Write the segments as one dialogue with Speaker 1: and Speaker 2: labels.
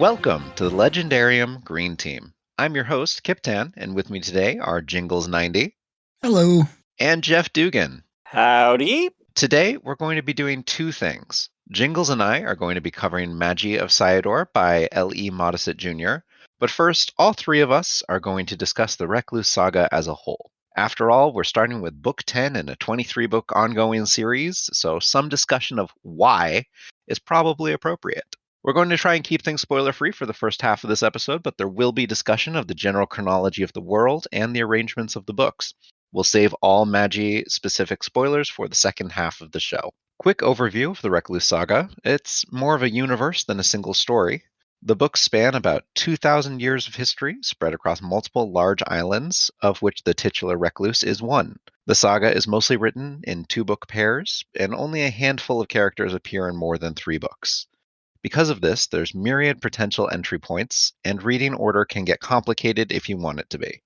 Speaker 1: Welcome to the Legendarium Green Team. I'm your host, Kyptan, and with me today are Jingalls90
Speaker 2: Hello.
Speaker 1: and JeffDougan.
Speaker 3: Howdy.
Speaker 1: Today, we're going to be doing two things. Jingles and I are going to be covering Magi'i of Cyador by L.E. Modesitt Jr., but first, all three of us are going to discuss the Recluce Saga as a whole. After all, we're starting with Book 10 in a 23-book ongoing series, so some discussion of why is probably appropriate. We're going to try and keep things spoiler-free for the first half of this episode, but there will be discussion of the general chronology of the world and the arrangements of the books. We'll save all Magi'i-specific spoilers for the second half of the show. Quick overview of the Recluce Saga. It's more of a universe than a single story. The books span about 2,000 years of history, spread across multiple large islands, of which the titular recluse is one. The saga is mostly written in two-book pairs, and only a handful of characters appear in more than 3 books. Because of this, there's myriad potential entry points, and reading order can get complicated if you want it to be.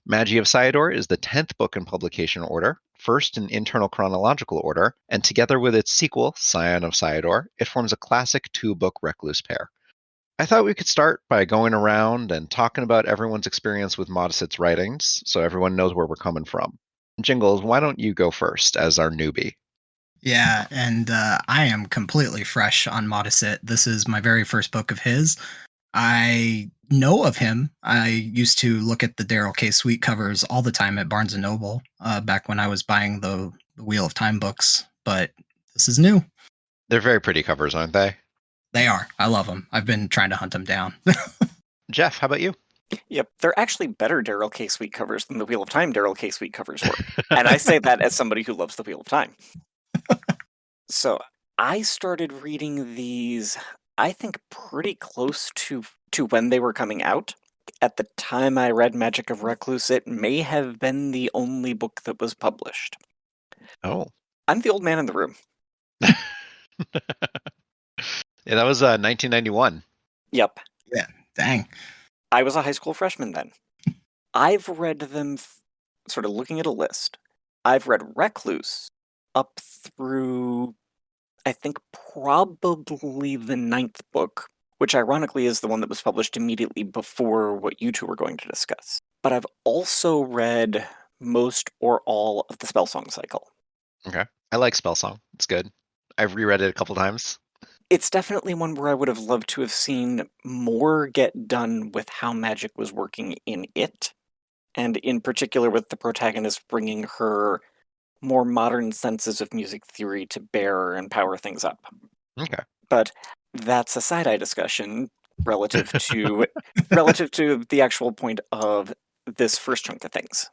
Speaker 1: Magi'i of Cyador is the 10th book in publication order, first in internal chronological order, and together with its sequel, Scion of Cyador, it forms a classic 2-book recluse pair. I thought we could start by going around and talking about everyone's experience with Modesitt's writings, so everyone knows where we're coming from. Jingles, why don't you go first as our newbie?
Speaker 2: Yeah, and I am completely fresh on Modesitt. This is my very first book of his. I know of him. I used to look at the Daryl K. Sweet covers all the time at Barnes & Noble back when I was buying the Wheel of Time books, but this is new.
Speaker 1: They're very pretty covers, aren't they?
Speaker 2: They are. I love them. I've been trying to hunt them down.
Speaker 1: Jeff, how about you?
Speaker 3: Yep, they're actually better Daryl K. Sweet covers than the Wheel of Time Daryl K. Sweet covers were. And I say that as somebody who loves the Wheel of Time. So I started reading these, I think, pretty close to when they were coming out. At the time I read Magic of Recluce, it may have been the only book that was published.
Speaker 1: Oh.
Speaker 3: I'm the old man in the room.
Speaker 1: Yeah, that was 1991.
Speaker 3: Yep.
Speaker 2: Yeah, dang.
Speaker 3: I was a high school freshman then. I've read them, sort of looking at a list. I've read Recluce up through, I think, probably the 9th book, which ironically is the one that was published immediately before what you two were going to discuss. But I've also read most or all of the Spellsong cycle.
Speaker 1: Okay. I like Spellsong. It's good. I've reread it a couple times.
Speaker 3: It's definitely one where I would have loved to have seen more get done with how magic was working in it, and in particular with the protagonist bringing her more modern senses of music theory to bear and power things up.
Speaker 1: Okay.
Speaker 3: But that's a side-eye discussion relative to the actual point of this first chunk of things.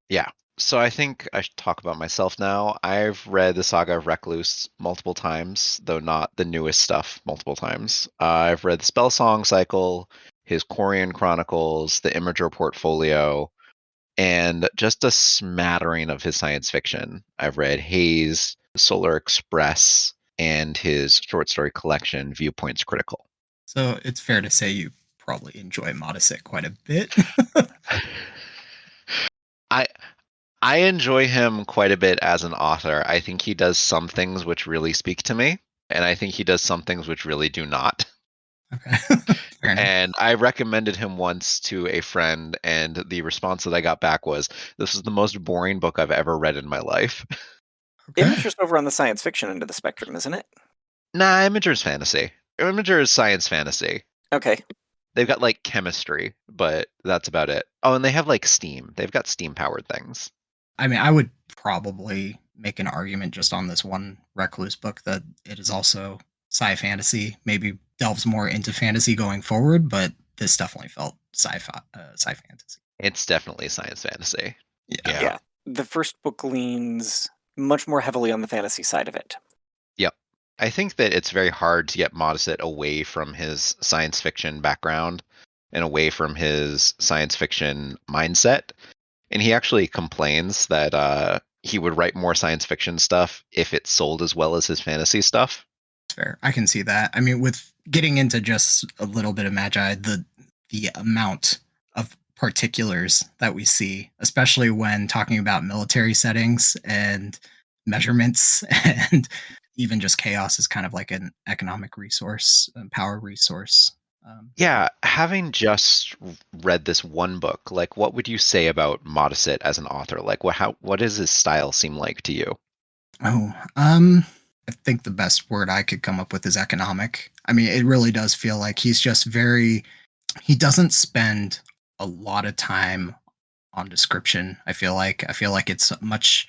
Speaker 1: Yeah. So I think I should talk about myself now. I've read the Saga of Recluce multiple times, though not the newest stuff multiple times. I've read the Spellsong cycle, his Quarian Chronicles, the Imager portfolio, and just a smattering of his science fiction. I've read Haze, Solar Express, and his short story collection, Viewpoints Critical.
Speaker 2: So it's fair to say you probably enjoy Modesitt quite a bit.
Speaker 1: I enjoy him quite a bit as an author. I think he does some things which really speak to me, and I think he does some things which really do not.
Speaker 2: Okay. Fair enough.
Speaker 1: And I recommended him once to a friend, and the response that I got back was, "This is the most boring book I've ever read in my life."
Speaker 2: Okay.
Speaker 3: Imager's over on the science fiction end of the spectrum, isn't it?
Speaker 1: Nah, Imager's fantasy. Imager is science fantasy.
Speaker 3: Okay.
Speaker 1: They've got like chemistry, but that's about it. Oh, and they have like steam. They've got steam-powered things.
Speaker 2: I mean, I would probably make an argument just on this one Recluse book that it is also sci-fantasy, maybe delves more into fantasy going forward, but this definitely felt sci-fantasy.
Speaker 1: It's definitely science fantasy.
Speaker 3: Yeah. The first book leans much more heavily on the fantasy side of it.
Speaker 1: Yep. I think that it's very hard to get Modesitt away from his science fiction background and away from his science fiction mindset. And he actually complains that he would write more science fiction stuff if it sold as well as his fantasy stuff.
Speaker 2: Fair. I can see that. I mean, with getting into just a little bit of Magi'i, the amount of particulars that we see, especially when talking about military settings and measurements and even just chaos is kind of like an economic resource, power resource.
Speaker 1: Yeah, having just read this one book, like what would you say about Modesitt as an author? Like what does his style seem like to you?
Speaker 2: Oh, I think the best word I could come up with is economic. I mean, it really does feel like he's just he doesn't spend a lot of time on description. I feel like it's much,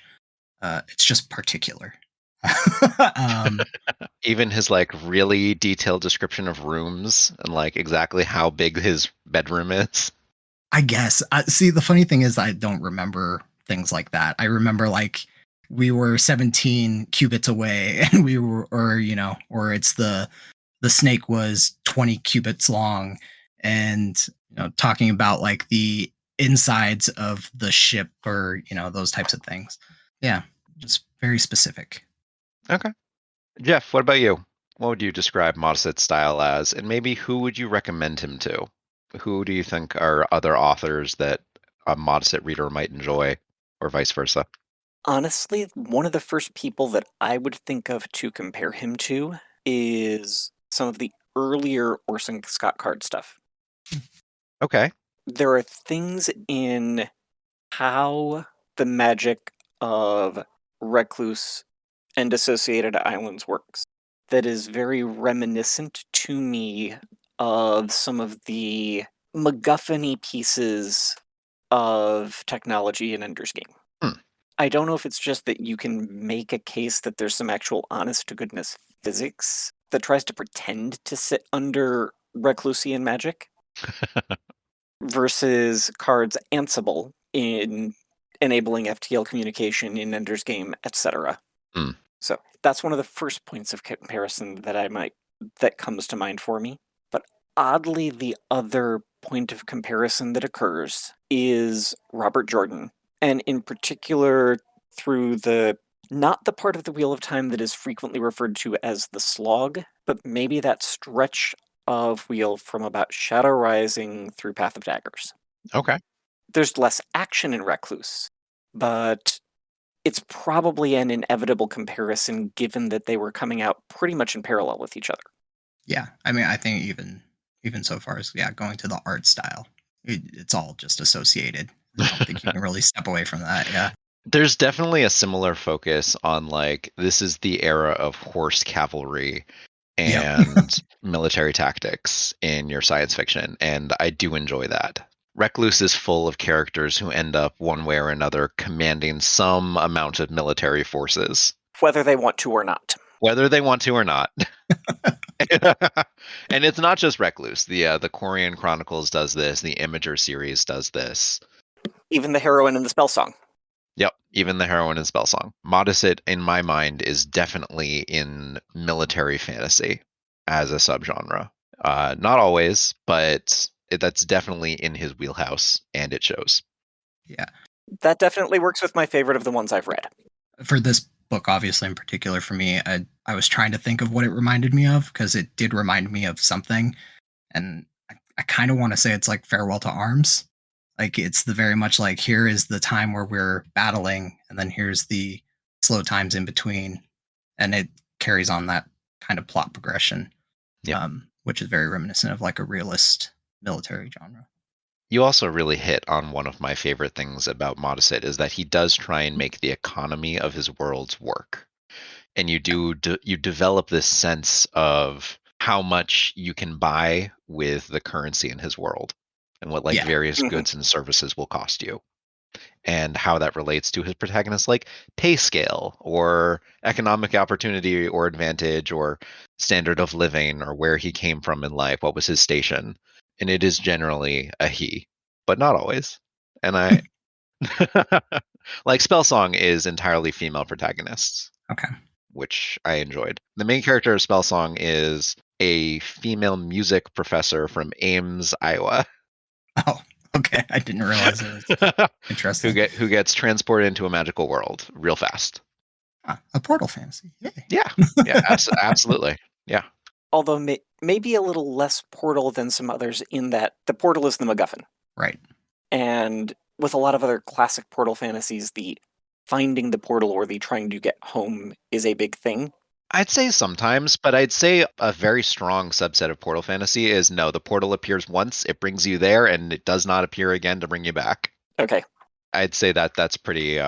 Speaker 2: it's just particular. um,
Speaker 1: Even his like really detailed description of rooms and like exactly how big his bedroom is.
Speaker 2: I guess. See, the funny thing is, I don't remember things like that. I remember like we were 17 cubits away, and we were, or or it's the snake was 20 cubits long, and talking about like the insides of the ship, or those types of things. Yeah, just very specific.
Speaker 1: Okay. Jeff, what about you? What would you describe Modesitt's style as? And maybe who would you recommend him to? Who do you think are other authors that a Modesitt reader might enjoy, or vice versa?
Speaker 3: Honestly, one of the first people that I would think of to compare him to is some of the earlier Orson Scott Card stuff.
Speaker 1: Okay.
Speaker 3: There are things in how the magic of Recluce and Associated Islands works that is very reminiscent to me of some of the MacGuffin-y pieces of technology in Ender's Game.
Speaker 1: Hmm.
Speaker 3: I don't know if it's just that you can make a case that there's some actual honest-to-goodness physics that tries to pretend to sit under Reclusian magic versus Card's Ansible in enabling FTL communication in Ender's Game, etc.
Speaker 1: Hmm.
Speaker 3: So that's one of the first points of comparison that comes to mind for me. But oddly, the other point of comparison that occurs is Robert Jordan, and in particular through not the part of the Wheel of Time that is frequently referred to as the slog, but maybe that stretch of wheel from about Shadow Rising through Path of Daggers.
Speaker 1: Okay.
Speaker 3: There's less action in Recluse, but it's probably an inevitable comparison given that they were coming out pretty much in parallel with each other.
Speaker 2: Yeah, I mean, I think even so far as going to the art style, it's all just associated. I don't think you can really step away from that. Yeah.
Speaker 1: There's definitely a similar focus on like this is the era of horse cavalry
Speaker 2: Yep.
Speaker 1: and military tactics in your science fiction, and I do enjoy that. Recluse is full of characters who end up one way or another commanding some amount of military forces,
Speaker 3: Whether they want to or not.
Speaker 1: whether they want to or not. And it's not just Recluse. The Quarian Chronicles does this. The Imager series does this.
Speaker 3: Even the heroine in the spell song.
Speaker 1: Yep, even the heroine in Spellsong. Modesitt, in my mind, is definitely in military fantasy as a subgenre. Not always, but that's definitely in his wheelhouse, and it shows.
Speaker 2: Yeah.
Speaker 3: That definitely works with my favorite of the ones I've read.
Speaker 2: For this book, obviously, in particular, for me, I was trying to think of what it reminded me of, because it did remind me of something, and I kind of want to say it's like Farewell to Arms. Like, it's the very much like, here is the time where we're battling, and then here's the slow times in between, and it carries on that kind of plot progression,
Speaker 1: Yep.
Speaker 2: which is very reminiscent of like a realist military genre.
Speaker 1: You also really hit on one of my favorite things about Modesitt is that he does try and make the economy of his worlds work. And you you develop this sense of how much you can buy with the currency in his world and what like
Speaker 2: Yeah.
Speaker 1: various goods and services will cost you, and how that relates to his protagonist like pay scale or economic opportunity or advantage or standard of living or where he came from in life, what was his station. And it is generally a he, but not always. And I like Spellsong is entirely female protagonists,
Speaker 2: Okay.
Speaker 1: which I enjoyed. The main character of Spellsong is a female music professor from Ames, Iowa.
Speaker 2: Oh, okay. I didn't realize it was interesting.
Speaker 1: who gets transported into a magical world real fast.
Speaker 2: A portal fantasy. Yay.
Speaker 1: Yeah, yeah, absolutely. Yeah,
Speaker 3: Although maybe a little less portal than some others in that the portal is the MacGuffin.
Speaker 2: Right.
Speaker 3: And with a lot of other classic portal fantasies, the finding the portal or the trying to get home is a big thing.
Speaker 1: I'd say sometimes, but I'd say a very strong subset of portal fantasy is no, the portal appears once, it brings you there, and it does not appear again to bring you back.
Speaker 3: Okay.
Speaker 1: I'd say that that's pretty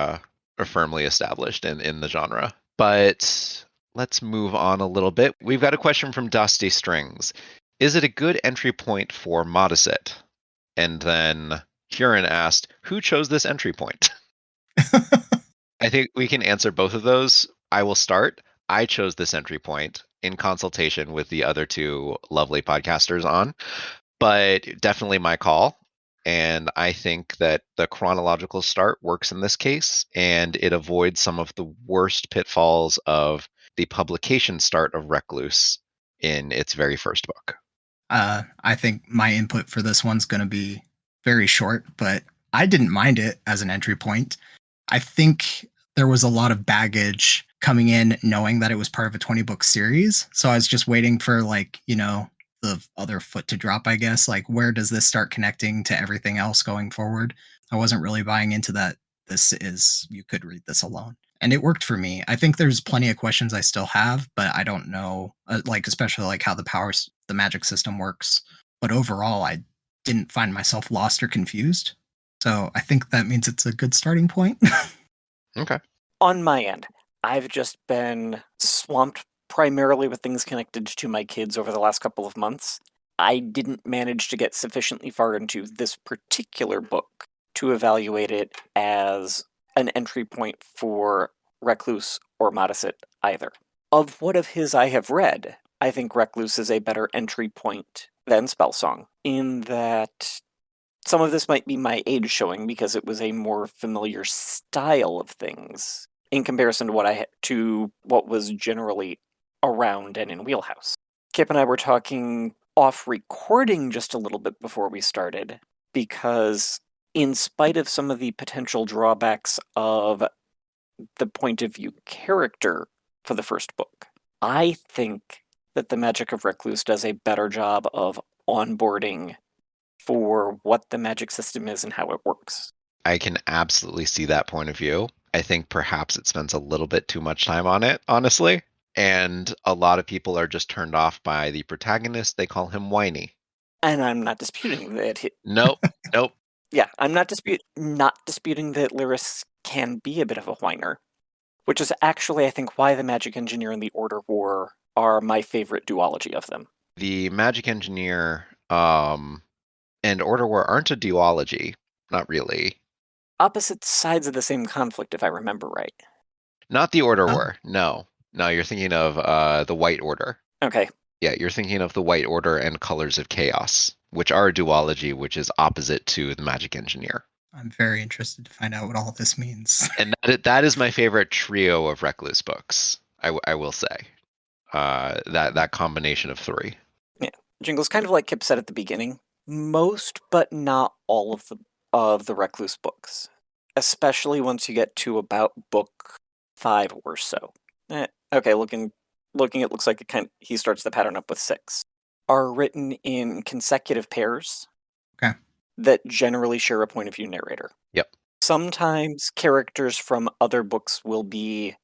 Speaker 1: firmly established in the genre. But let's move on a little bit. We've got a question from Dusty Strings. Is it a good entry point for Modesitt? And then Kieran asked, who chose this entry point? I think we can answer both of those. I will start. I chose this entry point in consultation with the other two lovely podcasters on, but definitely my call. And I think that the chronological start works in this case, and it avoids some of the worst pitfalls of the publication start of Recluce in its very first book.
Speaker 2: I think my input for this one's going to be very short, but I didn't mind it as an entry point. I think there was a lot of baggage coming in knowing that it was part of a 20-book series. So I was just waiting for, like, the other foot to drop, I guess. Like, where does this start connecting to everything else going forward? I wasn't really buying into that. You could read this alone. And it worked for me. I think there's plenty of questions I still have, but I don't know, especially like how the magic system works. But overall, I didn't find myself lost or confused. So I think that means it's a good starting point.
Speaker 1: Okay.
Speaker 3: On my end, I've just been swamped primarily with things connected to my kids over the last couple of months. I didn't manage to get sufficiently far into this particular book to evaluate it as an entry point for Recluce or Modesitt either. Of what of his I have read, I think Recluce is a better entry point than Spellsong, in that some of this might be my age showing because it was a more familiar style of things in comparison to what was generally around and in Wheelhouse. Kip and I were talking off recording just a little bit before we started, because in spite of some of the potential drawbacks of the point of view character for the first book, I think that the Magic of Recluce does a better job of onboarding for what the magic system is and how it works.
Speaker 1: I can absolutely see that point of view. I think perhaps it spends a little bit too much time on it, honestly. And a lot of people are just turned off by the protagonist. They call him whiny.
Speaker 3: And I'm not disputing that.
Speaker 1: Nope.
Speaker 3: Yeah, I'm not disputing that Lyris can be a bit of a whiner, which is actually, I think, why the Magic Engineer and the Order War are my favorite duology of them.
Speaker 1: The Magic Engineer and Order War aren't a duology. Not really.
Speaker 3: Opposite sides of the same conflict, if I remember right.
Speaker 1: Not the Order War. No, you're thinking of the White Order.
Speaker 3: Okay.
Speaker 1: Yeah, you're thinking of the White Order and Colors of Chaos, which are a duology, which is opposite to the Magic Engineer.
Speaker 2: I'm very interested to find out what all this means.
Speaker 1: And that is my favorite trio of Recluse books. I will say that combination of three.
Speaker 3: Yeah, Jingles, kind of like Kip said at the beginning, most but not all of the Recluse books, especially once you get to about book 5 or so. Okay, looking, it looks like he starts the pattern up with 6. Are written in consecutive pairs.
Speaker 2: Okay.
Speaker 3: That generally share a point of view narrator.
Speaker 1: Yep.
Speaker 3: Sometimes characters from other books will be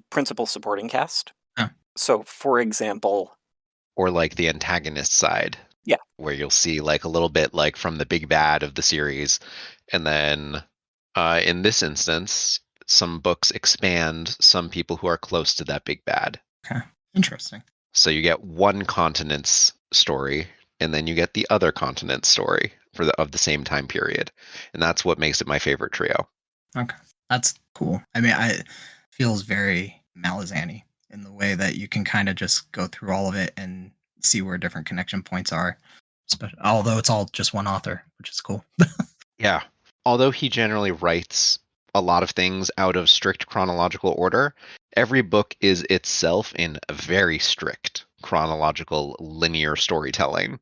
Speaker 3: principal supporting cast.
Speaker 2: Oh.
Speaker 3: So, for example,
Speaker 1: or like the antagonist side.
Speaker 3: Yeah.
Speaker 1: Where you'll see like a little bit like from the big bad of the series, and then in this instance, some books expand some people who are close to that big bad.
Speaker 2: Okay, interesting.
Speaker 1: So you get one continent's story, and then you get the other continent's story of the same time period, and that's what makes it my favorite trio.
Speaker 2: Okay, that's cool. I mean, it feels very Malazani in the way that you can kind of just go through all of it and see where different connection points are. Although it's all just one author, which is cool.
Speaker 1: Yeah. Although he generally writes a lot of things out of strict chronological order, every book is itself in a very strict chronological linear storytelling.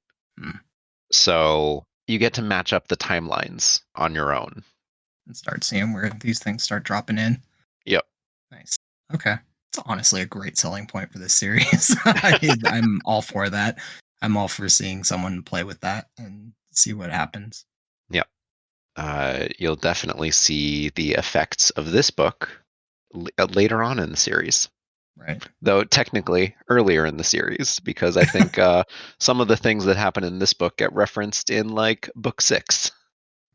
Speaker 1: So you get to match up the timelines on your own.
Speaker 2: And start seeing where these things start dropping in.
Speaker 1: Yep.
Speaker 2: Nice. Okay. It's honestly a great selling point for this series. I'm all for that. I'm all for seeing someone play with that and see what happens.
Speaker 1: Yep. You'll definitely see the effects of this book later on in the series.
Speaker 2: Right.
Speaker 1: Though technically earlier in the series, because I think some of the things that happen in this book get referenced in like book 6.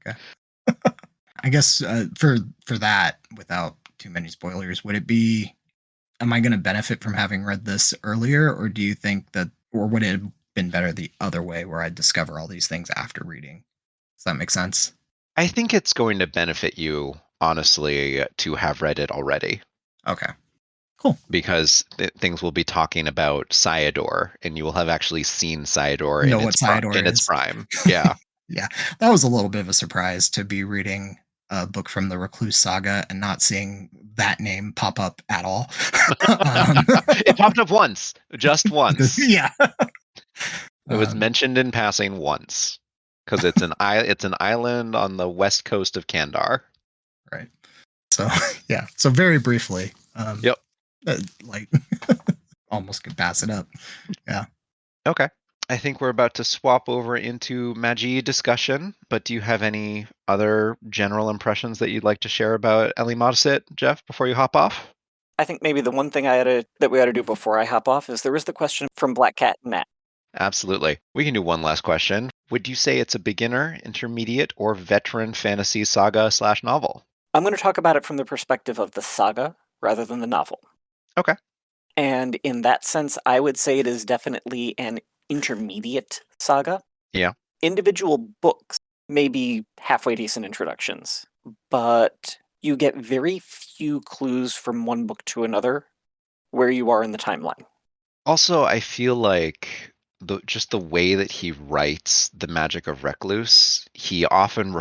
Speaker 2: Okay. I guess for that, without too many spoilers, would it be? Am I going to benefit from having read this earlier, or do you think that, or would it have been better the other way, where I discover all these things after reading? Does that make sense?
Speaker 1: I think it's going to benefit you, honestly, to have read it already.
Speaker 2: Okay. Cool.
Speaker 1: Because things will be talking about Cyador, and you will have actually seen Cyador
Speaker 2: Know
Speaker 1: in
Speaker 2: what
Speaker 1: its
Speaker 2: Cyador
Speaker 1: in its
Speaker 2: is.
Speaker 1: prime. Yeah.
Speaker 2: Yeah, that was a little bit of a surprise to be reading a book from the Recluce Saga and not seeing that name pop up at all.
Speaker 1: It popped up once, just once.
Speaker 2: Yeah.
Speaker 1: It was mentioned in passing once, because it's an island on the west coast of Kandar.
Speaker 2: Right. So yeah. So very briefly.
Speaker 1: Yep.
Speaker 2: Like almost could pass it up. Yeah.
Speaker 1: Okay. I think we're about to swap over into Magi'i discussion, but do you have any other general impressions that you'd like to share about Ellie Modesitt, Jeff, before you hop off?
Speaker 3: I think maybe the one thing that we ought to do before I hop off is there was the question from Black Cat and Nat.
Speaker 1: Absolutely. We can do one last question. Would you say it's a beginner, intermediate, or veteran fantasy saga/novel?
Speaker 3: I'm going to talk about it from the perspective of the saga rather than the novel.
Speaker 1: Okay.
Speaker 3: And in that sense, I would say it is definitely an intermediate saga.
Speaker 1: Yeah.
Speaker 3: Individual books may be halfway decent introductions, but you get very few clues from one book to another where you are in the timeline.
Speaker 1: Also, I feel like just the way that he writes the magic of Recluce, he often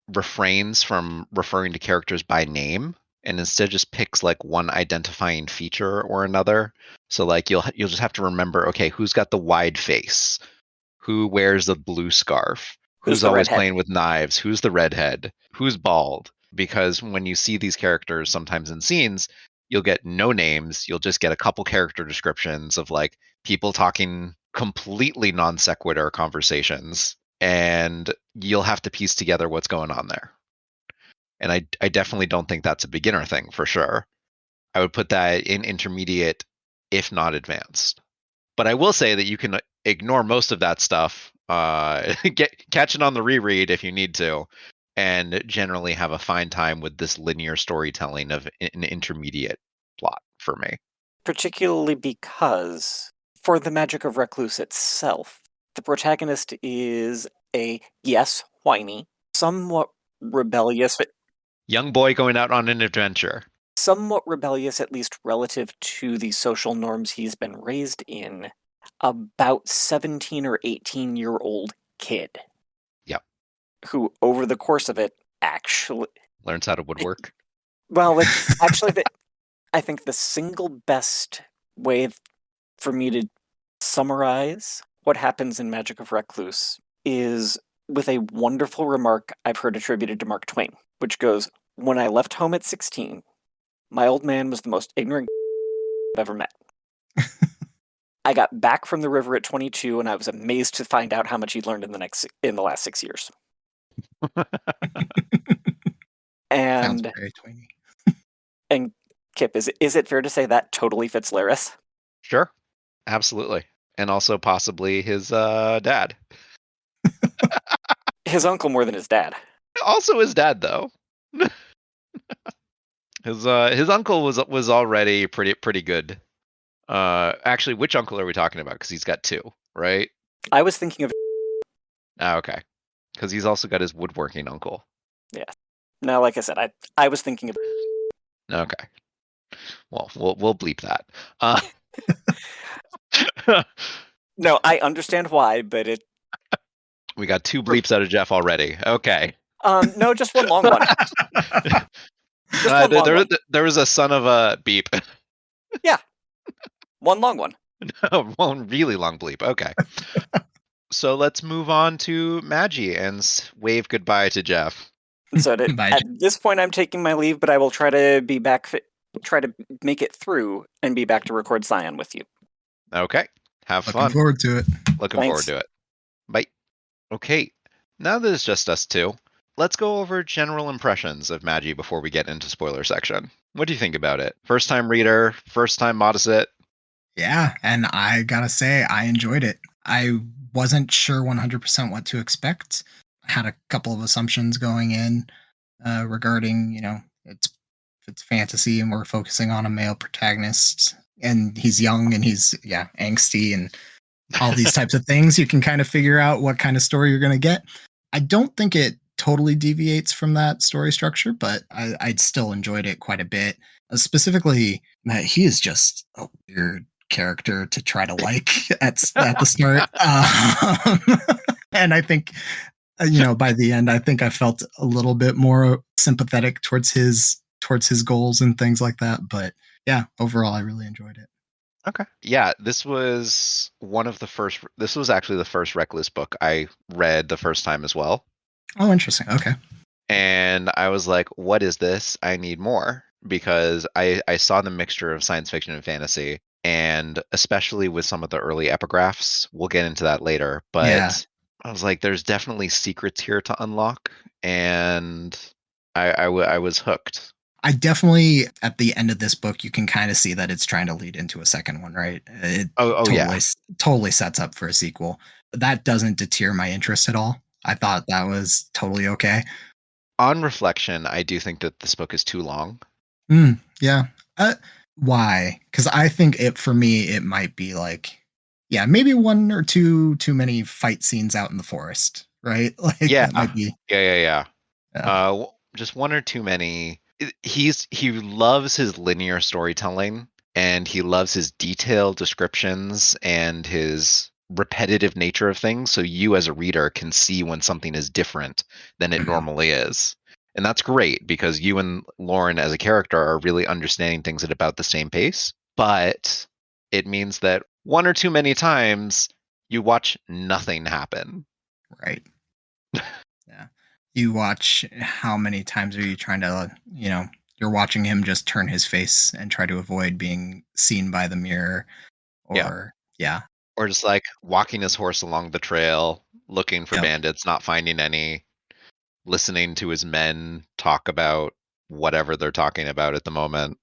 Speaker 1: refrains from referring to characters by name and instead just picks like one identifying feature or another. So like you'll just have to remember, okay, who's got the wide face? Who wears the blue scarf?
Speaker 3: Who's
Speaker 1: Who's
Speaker 3: the
Speaker 1: always
Speaker 3: redhead?
Speaker 1: playing with knives? Who's the redhead? Who's bald? Because when you see these characters sometimes in scenes, you'll get no names. You'll just get a couple character descriptions of like people talking completely non sequitur conversations, and you'll have to piece together what's going on there. And I definitely don't think that's a beginner thing for sure. I would put that in intermediate, if not advanced. But I will say that you can ignore most of that stuff, catch it on the reread if you need to, and generally have a fine time with this linear storytelling of an intermediate plot for me.
Speaker 3: Particularly because, for the magic of Recluce itself, the protagonist is a, yes, whiny, somewhat rebellious,
Speaker 1: Young boy going out on an adventure.
Speaker 3: somewhat rebellious, at least relative to the social norms he's been raised in, about 17 or 18-year-old kid.
Speaker 1: Yep.
Speaker 3: Who, over the course of it, actually
Speaker 1: learns how to woodwork.
Speaker 3: Well, actually, I think the single best way for me to summarize what happens in Magic of Recluce is with a wonderful remark I've heard attributed to Mark Twain, which goes, "When I left home at 16, my old man was the most ignorant I've ever met. I got back from the river at 22, and I was amazed to find out how much he'd learned in the last 6 years."
Speaker 2: Sounds
Speaker 3: And
Speaker 2: very Twainy.
Speaker 3: and Kip, is it fair to say that totally fits Laris?
Speaker 1: Sure, absolutely, and also possibly his dad.
Speaker 3: His uncle more than his dad.
Speaker 1: Also his dad, though. His uncle was already pretty good. Actually, which uncle are we talking about? Because he's got two, right?
Speaker 3: I was thinking of.
Speaker 1: Okay, because he's also got his woodworking uncle.
Speaker 3: Yeah. No, like I said, I was thinking of.
Speaker 1: Okay. Well, we'll bleep that.
Speaker 3: No, I understand why, but it.
Speaker 1: We got 2 bleeps out of Jeff already. Okay.
Speaker 3: No, just one long one. Just one long one.
Speaker 1: There was a son of a beep.
Speaker 3: Yeah. One long one.
Speaker 1: One really long bleep. Okay. So let's move on to Magi'i and wave goodbye to Jeff.
Speaker 3: So at this point, I'm taking my leave, but I will try to be back. Try to make it through and be back to record Scion with you.
Speaker 1: Okay. Have fun.
Speaker 2: Looking forward to it.
Speaker 1: Looking forward to it. Bye. Okay. Now that it's just us two, let's go over general impressions of Magi'i before we get into spoiler section. What do you think about it? First time reader, first time Modesitt?
Speaker 2: Yeah, and I gotta say, I enjoyed it. I wasn't sure 100% what to expect. I had a couple of assumptions going in regarding, it's fantasy and we're focusing on a male protagonist, and he's young and he's angsty and all these types of things. You can kind of figure out what kind of story you're going to get. I don't think it totally deviates from that story structure, but I'd still enjoyed it quite a bit. Specifically, that he is just a weird character to try to like at the start. And I think, by the end, I think I felt a little bit more sympathetic towards his goals and things like that. But yeah, overall, I really enjoyed it.
Speaker 1: Okay. Yeah, this was this was actually the first Recluce book I read the first time as well.
Speaker 2: Oh, interesting. Okay.
Speaker 1: And I was like, what is this? I need more. Because I saw the mixture of science fiction and fantasy, and especially with some of the early epigraphs, we'll get into that later. But
Speaker 2: Yeah.
Speaker 1: I was like, there's definitely secrets here to unlock, and I was hooked.
Speaker 2: I definitely, at the end of this book, you can kind of see that it's trying to lead into a second one, right? It
Speaker 1: Yeah.
Speaker 2: totally sets up for a sequel. That doesn't deter my interest at all. I thought that was totally okay.
Speaker 1: On reflection, I do think that this book is too long.
Speaker 2: Yeah. Why? Because I think for me, it might be like, maybe one or two too many fight scenes out in the forest, right? Like
Speaker 1: Yeah.
Speaker 2: that might be.
Speaker 1: Yeah.
Speaker 2: Yeah.
Speaker 1: Just one or too many. He loves his linear storytelling, and he loves his detailed descriptions and his repetitive nature of things, so you as a reader can see when something is different than it
Speaker 2: Mhm.
Speaker 1: normally is. And that's great because you and Lauren as a character are really understanding things at about the same pace, but it means that one or too many times you watch nothing happen.
Speaker 2: Right. Yeah. You watch, how many times are you trying to, you're watching him just turn his face and try to avoid being seen by the mirror,
Speaker 1: Yeah.
Speaker 2: or yeah.
Speaker 1: Or just like walking his horse along the trail, looking for
Speaker 2: Yep.
Speaker 1: bandits, not finding any, listening to his men talk about whatever they're talking about at the moment.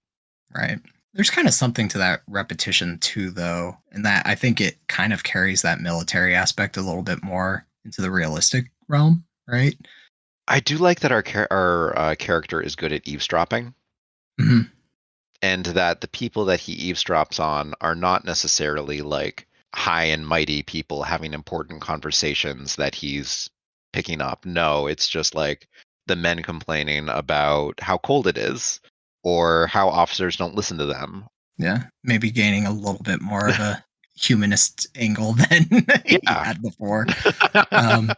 Speaker 2: Right. There's kind of something to that repetition too, though, in that I think it kind of carries that military aspect a little bit more into the realistic realm, right?
Speaker 1: I do like that our character is good at eavesdropping,
Speaker 2: Mhm.
Speaker 1: and that the people that he eavesdrops on are not necessarily like high and mighty people having important conversations that he's picking up. No, it's just like the men complaining about how cold it is or how officers don't listen to them.
Speaker 2: Yeah. Maybe gaining a little bit more of a humanist angle than he
Speaker 1: Yeah.
Speaker 2: had before. Um,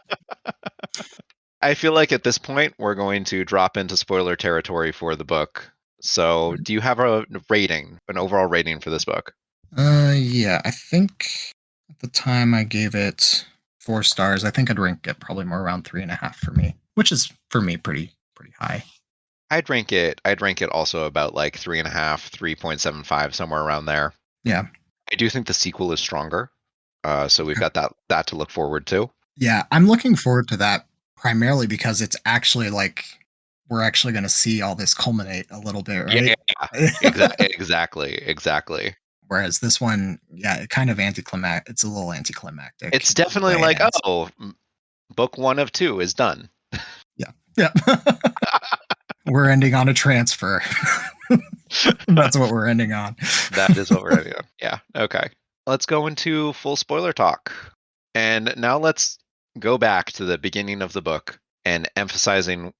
Speaker 1: I feel like at this point we're going to drop into spoiler territory for the book. So, do you have a rating, an overall rating for this book?
Speaker 2: yeah, I think at the time I gave it 4 stars. I think I'd rank it probably more around 3.5 for me, which is for me pretty high.
Speaker 1: I'd rank it also about like 3.5, 3.75, somewhere around there.
Speaker 2: Yeah.
Speaker 1: I do think the sequel is stronger. So we've
Speaker 2: Okay.
Speaker 1: got that to look forward to.
Speaker 2: Yeah, I'm looking forward to that primarily because it's actually like we're actually going to see all this culminate a little bit,
Speaker 1: Yeah,
Speaker 2: right?
Speaker 1: exactly.
Speaker 2: Whereas this one, it kind of anticlimactic. It's a little anticlimactic
Speaker 1: It's definitely
Speaker 2: the way it
Speaker 1: like,
Speaker 2: ends.
Speaker 1: oh, book 1 of 2 is done.
Speaker 2: Yeah. Yeah. We're ending on a transfer. That's what we're ending on.
Speaker 1: That is what we're ending on. Yeah. Okay. Let's go into full spoiler talk. And now let's go back to the beginning of the book and empathizing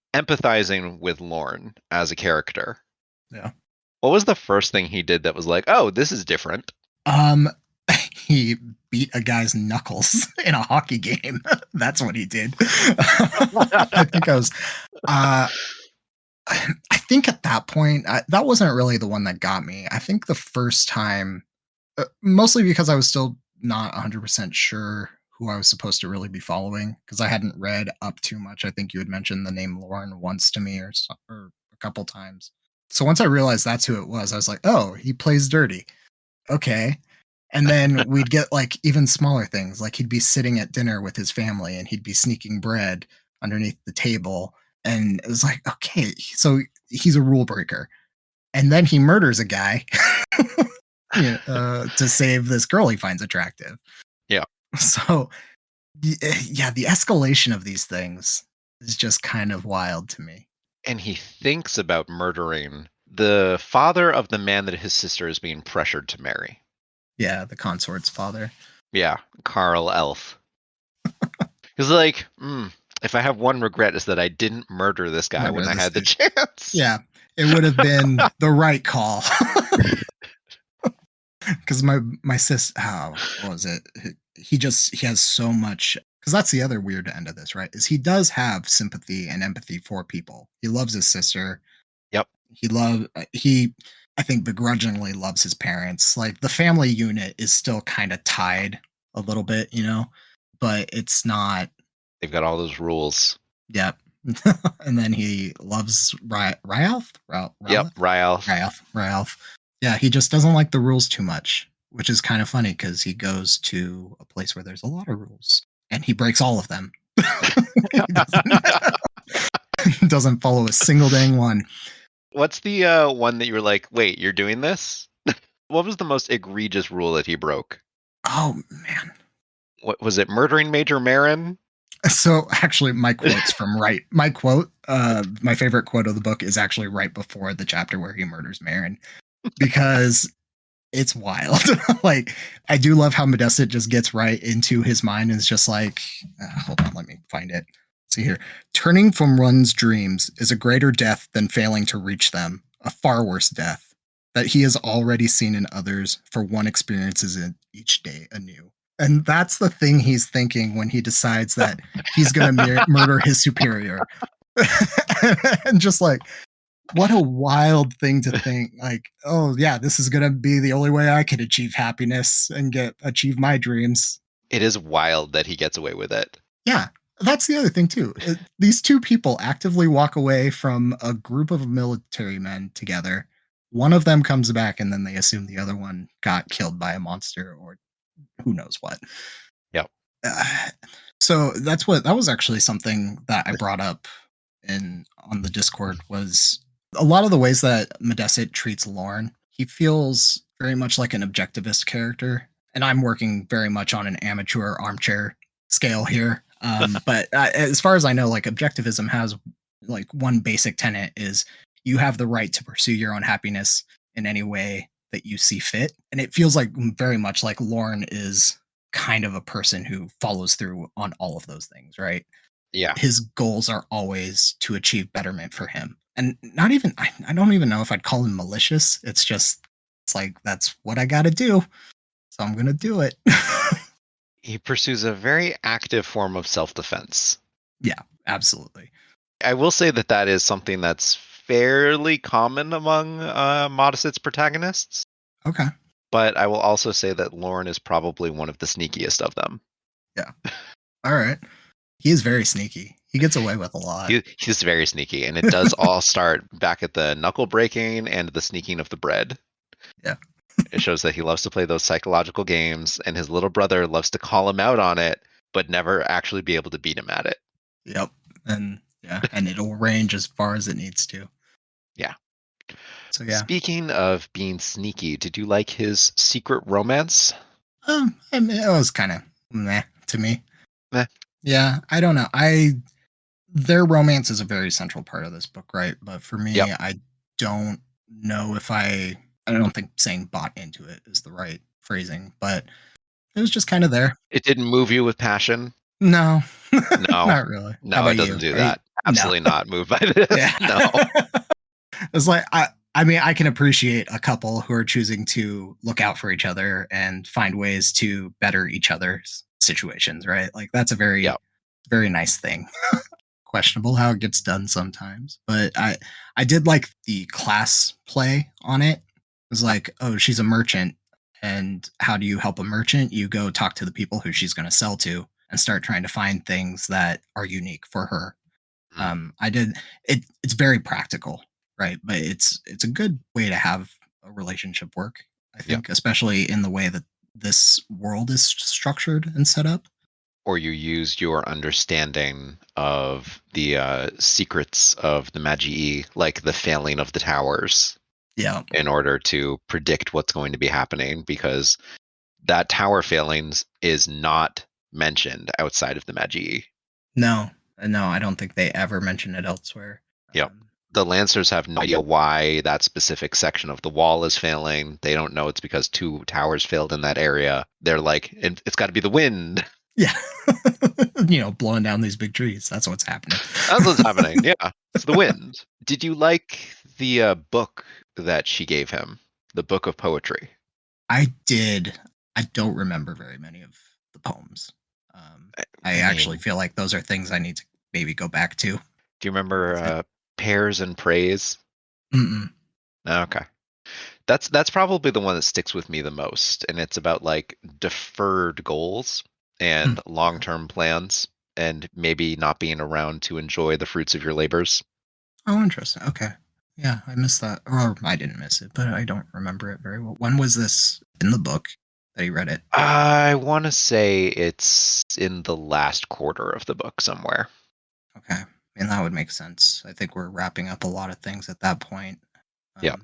Speaker 1: with Lorne as a character.
Speaker 2: Yeah.
Speaker 1: What was the first thing he did that was like, oh, this is different?
Speaker 2: Um, he beat a guy's knuckles in a hockey game. That's what he did. I think I was. Uh, I think at that point, that wasn't really the one that got me. I think the first time, mostly because I was still not 100% sure who I was supposed to really be following because I hadn't read up too much. I think you had mentioned the name Lauren once to me or a couple times. So once I realized that's who it was, I was like, oh, he plays dirty. Okay. And then we'd get like even smaller things, like he'd be sitting at dinner with his family and he'd be sneaking bread underneath the table And it was like, okay, so he's a rule breaker. And then he murders a guy to save this girl he finds attractive.
Speaker 1: Yeah.
Speaker 2: So, yeah, the escalation of these things is just kind of wild to me.
Speaker 1: And he thinks about murdering the father of the man that his sister is being pressured to marry.
Speaker 2: Yeah, the consort's father.
Speaker 1: Yeah, Carl Elf. He's like, if I have one regret is that I didn't murder this guy when I had the chance.
Speaker 2: Yeah, it would have been the right call. Because my sis, what was it? He has so much. Because that's the other weird end of this, right? Is he does have sympathy and empathy for people. He loves his sister.
Speaker 1: Yep.
Speaker 2: He I think begrudgingly loves his parents. Like the family unit is still kind of tied a little bit, but it's not.
Speaker 1: They've got all those rules.
Speaker 2: Yep. And then he loves Ryalf.
Speaker 1: Yep,
Speaker 2: Ryalf. Yeah, he just doesn't like the rules too much, which is kind of funny because he goes to a place where there's a lot of rules and he breaks all of them. He doesn't follow a single dang one.
Speaker 1: What's the one that you were like, wait, you're doing this? What was the most egregious rule that he broke?
Speaker 2: Oh, man.
Speaker 1: What was it? Murdering Major Marin?
Speaker 2: So actually, my quote's from right. My quote, my favorite quote of the book is actually right before the chapter where he murders Marin, because it's wild. Like, I do love how Modesitt just gets right into his mind and is just like, hold on, let me find it. See here. Turning from one's dreams is a greater death than failing to reach them, a far worse death that he has already seen in others, for one experiences it each day anew. And that's the thing he's thinking when he decides that he's going to murder his superior. And just like, what a wild thing to think. Like, oh, yeah, this is going to be the only way I can achieve happiness and achieve my dreams.
Speaker 1: It is wild that he gets away with it.
Speaker 2: Yeah, that's the other thing, too. These two people actively walk away from a group of military men together. One of them comes back, and then they assume the other one got killed by a monster or who knows what.
Speaker 1: Yep.
Speaker 2: So that was actually something that I brought up on the Discord, was a lot of the ways that Modesitt treats Lorne. He feels very much like an objectivist character, and I'm working very much on an amateur armchair scale here. But as far as I know, like, objectivism has like one basic tenet is you have the right to pursue your own happiness in any way that you see fit. And it feels like very much like Lorne is kind of a person who follows through on all of those things, right?
Speaker 1: Yeah.
Speaker 2: His goals are always to achieve betterment for him. And not even, I don't even know if I'd call him malicious. It's like, that's what I got to do. So I'm going to do it.
Speaker 1: He pursues a very active form of self-defense.
Speaker 2: Yeah, absolutely.
Speaker 1: I will say that is something that's fairly common among Modesitt's protagonists.
Speaker 2: Okay.
Speaker 1: But I will also say that Lorne is probably one of the sneakiest of them.
Speaker 2: Yeah. All right. He is very sneaky. He gets away with a lot.
Speaker 1: He's very sneaky, and it does all start back at the knuckle breaking and the sneaking of the bread.
Speaker 2: Yeah.
Speaker 1: It shows that he loves to play those psychological games, and his little brother loves to call him out on it, but never actually be able to beat him at it.
Speaker 2: Yep. And it'll range as far as it needs to.
Speaker 1: Yeah.
Speaker 2: So yeah.
Speaker 1: Speaking of being sneaky, did you like his secret romance?
Speaker 2: I mean, it was kind of meh to me.
Speaker 1: Meh.
Speaker 2: Yeah, I don't know. Their romance is a very central part of this book, right? But for me, yep. I don't know if I don't think saying bought into it is the right phrasing, but it was just kind of there.
Speaker 1: It didn't move you with passion?
Speaker 2: No.
Speaker 1: No.
Speaker 2: Not really.
Speaker 1: No, it doesn't do that. Absolutely not moved by this. Yeah. No.
Speaker 2: It's like, I mean, I can appreciate a couple who are choosing to look out for each other and find ways to better each other's situations, right? Like, that's a very, very nice thing. Questionable how it gets done sometimes, but I did like the class play on it. It was like, oh, she's a merchant, and how do you help a merchant? You go talk to the people who she's going to sell to and start trying to find things that are unique for her. I did it. It's very practical, right? But it's a good way to have a relationship work, I think, especially in the way that this world is structured and set up.
Speaker 1: or you use your understanding of the secrets of the Magi'i, like the failing of the towers,
Speaker 2: Yeah.
Speaker 1: in order to predict what's going to be happening, because that tower failings is not mentioned outside of the Magi'i.
Speaker 2: No, I don't think they ever mention it elsewhere.
Speaker 1: Yep. The Lancers have no idea why that specific section of the wall is failing. They don't know it's because 2 towers failed in that area. They're like, it's got to be the wind.
Speaker 2: Yeah. Blowing down these big trees. That's what's happening.
Speaker 1: That's what's happening. Yeah, it's the wind. Did you like the book that she gave him? The book of poetry?
Speaker 2: I did. I don't remember very many of the poems. I actually
Speaker 1: mean,
Speaker 2: feel like those are things I need to maybe go back to.
Speaker 1: do you remember Pears and Praise?
Speaker 2: Mm-mm.
Speaker 1: Okay. That's probably the one that sticks with me the most, and it's about like deferred goals and long-term plans and maybe not being around to enjoy the fruits of your labors.
Speaker 2: Oh, interesting. Okay. Yeah, I missed that. Or I didn't miss it, but I don't remember it very well. When was this in the book that he read it?
Speaker 1: I want to say it's in the last quarter of the book somewhere.
Speaker 2: Okay. And that would make sense. I think we're wrapping up a lot of things at that point.
Speaker 1: Yeah.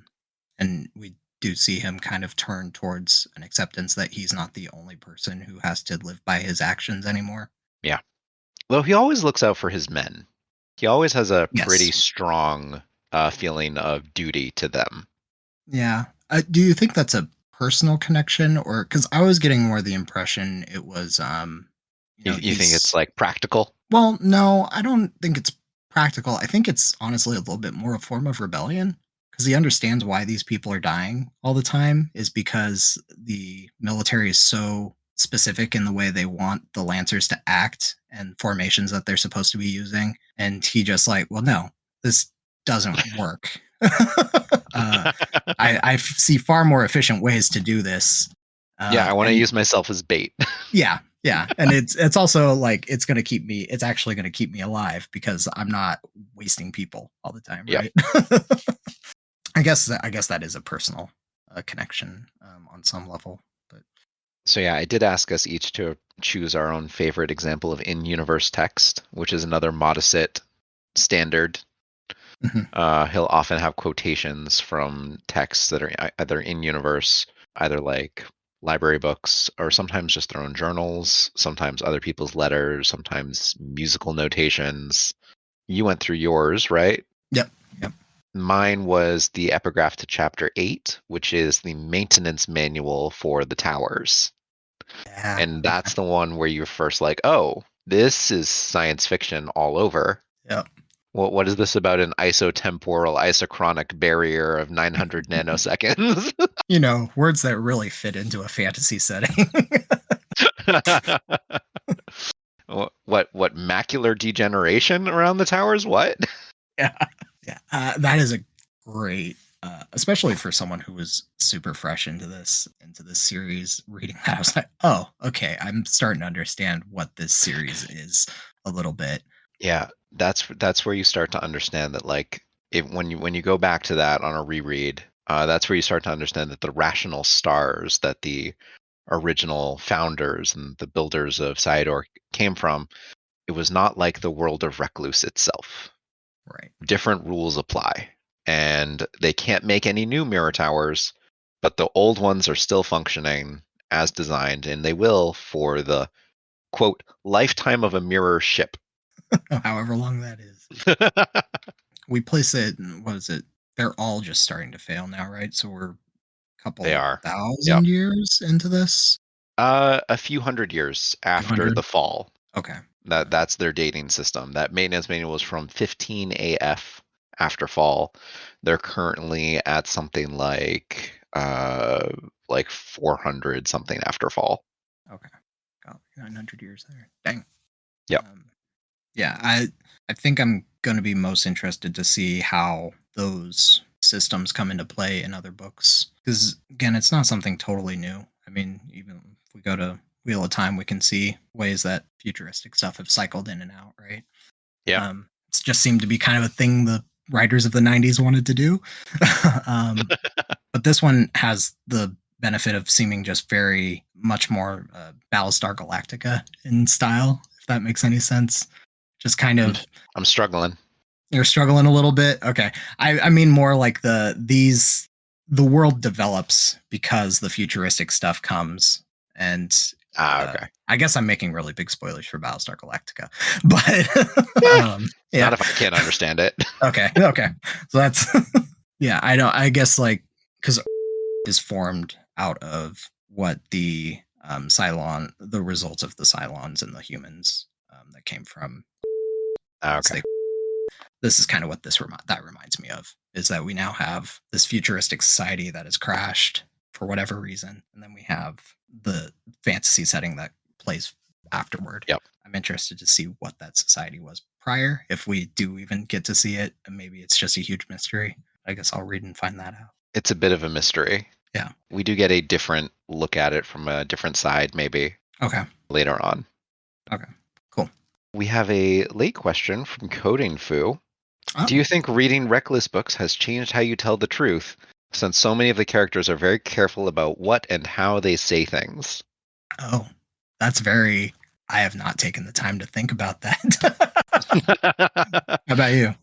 Speaker 2: And we do see him kind of turn towards an acceptance that he's not the only person who has to live by his actions anymore.
Speaker 1: Yeah. Though he always looks out for his men. He always has a pretty
Speaker 2: Yes.
Speaker 1: strong feeling of duty to them.
Speaker 2: Yeah. Do you think that's a personal connection, or because I was getting more the impression it was,
Speaker 1: You think it's like practical?
Speaker 2: well, no, I don't think it's practical. I think it's honestly a little bit more a form of rebellion because he understands why these people are dying all the time is because the military is so specific in the way they want the Lancers to act and formations that they're supposed to be using. And he just like, well, no, this doesn't work. I see far more efficient ways to do this.
Speaker 1: Yeah, I want to
Speaker 2: And
Speaker 1: use myself as bait.
Speaker 2: yeah, and it's also like it's going to keep me. It's actually going to keep me alive because I'm not wasting people all the time,
Speaker 1: Yep.
Speaker 2: right? I guess that is a personal connection on some level. But
Speaker 1: So yeah, I did ask us each to choose our own favorite example of in-universe text, which is another Modesitt standard. He'll often have quotations from texts that are either in-universe, either like library books, or sometimes just their own journals, sometimes other people's letters, sometimes musical notations. You went through yours, right?
Speaker 2: Yep.
Speaker 1: Mine was the epigraph to chapter 8, which is the maintenance manual for the towers.
Speaker 2: Yeah.
Speaker 1: And that's the one where you're first like, oh, this is science fiction all over.
Speaker 2: Yep.
Speaker 1: What is this about an isotemporal isochronic barrier of 900 nanoseconds?
Speaker 2: Words that really fit into a fantasy setting.
Speaker 1: What macular degeneration around the towers? What?
Speaker 2: Yeah. That is a great, especially for someone who was super fresh into this series. Reading that, I was like, oh, okay, I'm starting to understand what this series is a little bit.
Speaker 1: Yeah, that's where you start to understand that, like, when you go back to that on a reread, that's where you start to understand that the rational stars that the original founders and the builders of Cyador came from, it was not like the world of Recluce itself.
Speaker 2: Right.
Speaker 1: Different rules apply, and they can't make any new mirror towers, but the old ones are still functioning as designed, and they will for the quote lifetime of a mirror ship.
Speaker 2: However long that is. We place it, what is it? They're all just starting to fail now, right? So we're a couple
Speaker 1: They are.
Speaker 2: thousand years into this?
Speaker 1: A few hundred years after
Speaker 2: 200?
Speaker 1: the fall.
Speaker 2: Okay.
Speaker 1: That's their dating system. That maintenance manual was from 15 AF after fall. They're currently at something like 400 something after fall.
Speaker 2: Okay. Got 900 years there. Dang.
Speaker 1: Yep.
Speaker 2: Yeah, I think I'm going to be most interested to see how those systems come into play in other books. Because, again, it's not something totally new. I mean, even if we go to Wheel of Time, we can see ways that futuristic stuff have cycled in and out, right?
Speaker 1: Yeah.
Speaker 2: It just seemed to be kind of a thing the writers of the 90s wanted to do. But this one has the benefit of seeming just very much more Battlestar Galactica in style, if that makes any sense. Just kind of.
Speaker 1: I'm struggling.
Speaker 2: You're struggling a little bit. Okay, I mean more like the world develops because the futuristic stuff comes, and
Speaker 1: Okay.
Speaker 2: I guess I'm making really big spoilers for Battlestar Galactica, but yeah.
Speaker 1: Not if I can't understand it.
Speaker 2: Okay. So that's yeah. I guess like because is formed out of what the Cylon, the results of the Cylons and the humans that came from.
Speaker 1: Okay.
Speaker 2: This is kind of what that reminds me of, is that we now have this futuristic society that has crashed for whatever reason, and then we have the fantasy setting that plays afterward.
Speaker 1: Yep.
Speaker 2: I'm interested to see what that society was prior, if we do even get to see it, and maybe it's just a huge mystery. I guess I'll read and find that out.
Speaker 1: It's a bit of a mystery.
Speaker 2: Yeah.
Speaker 1: We do get a different look at it from a different side, maybe.
Speaker 2: Okay.
Speaker 1: Later on.
Speaker 2: Okay. Cool.
Speaker 1: We have a late question from Coding Foo.
Speaker 2: Oh.
Speaker 1: Do you think reading Recluce books has changed how you tell the truth, since so many of the characters are very careful about what and how they say things?
Speaker 2: Oh, that's very. I have not taken the time to think about that. How about you?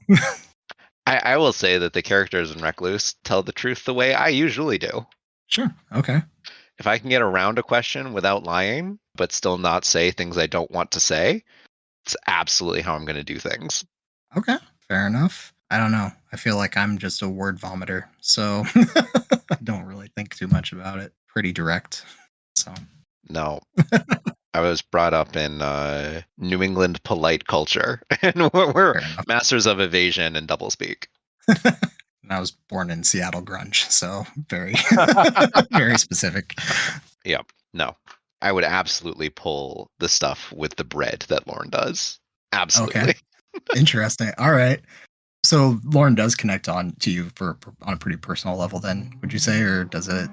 Speaker 1: I will say that the characters in Recluce tell the truth the way I usually do.
Speaker 2: Sure. Okay.
Speaker 1: If I can get around a question without lying, but still not say things I don't want to say, it's absolutely how I'm going to do things.
Speaker 2: Okay. Fair enough. I don't know. I feel like I'm just a word vomiter, so I don't really think too much about it. Pretty direct. So
Speaker 1: No. I was brought up in New England polite culture, and we're masters of evasion and doublespeak.
Speaker 2: And I was born in Seattle grunge, so very, very specific.
Speaker 1: Yep. No. I would absolutely pull the stuff with the bread that Lauren does. Absolutely.
Speaker 2: Okay. Interesting. All right. So Lauren does connect on to you on a pretty personal level then, would you say, or does it?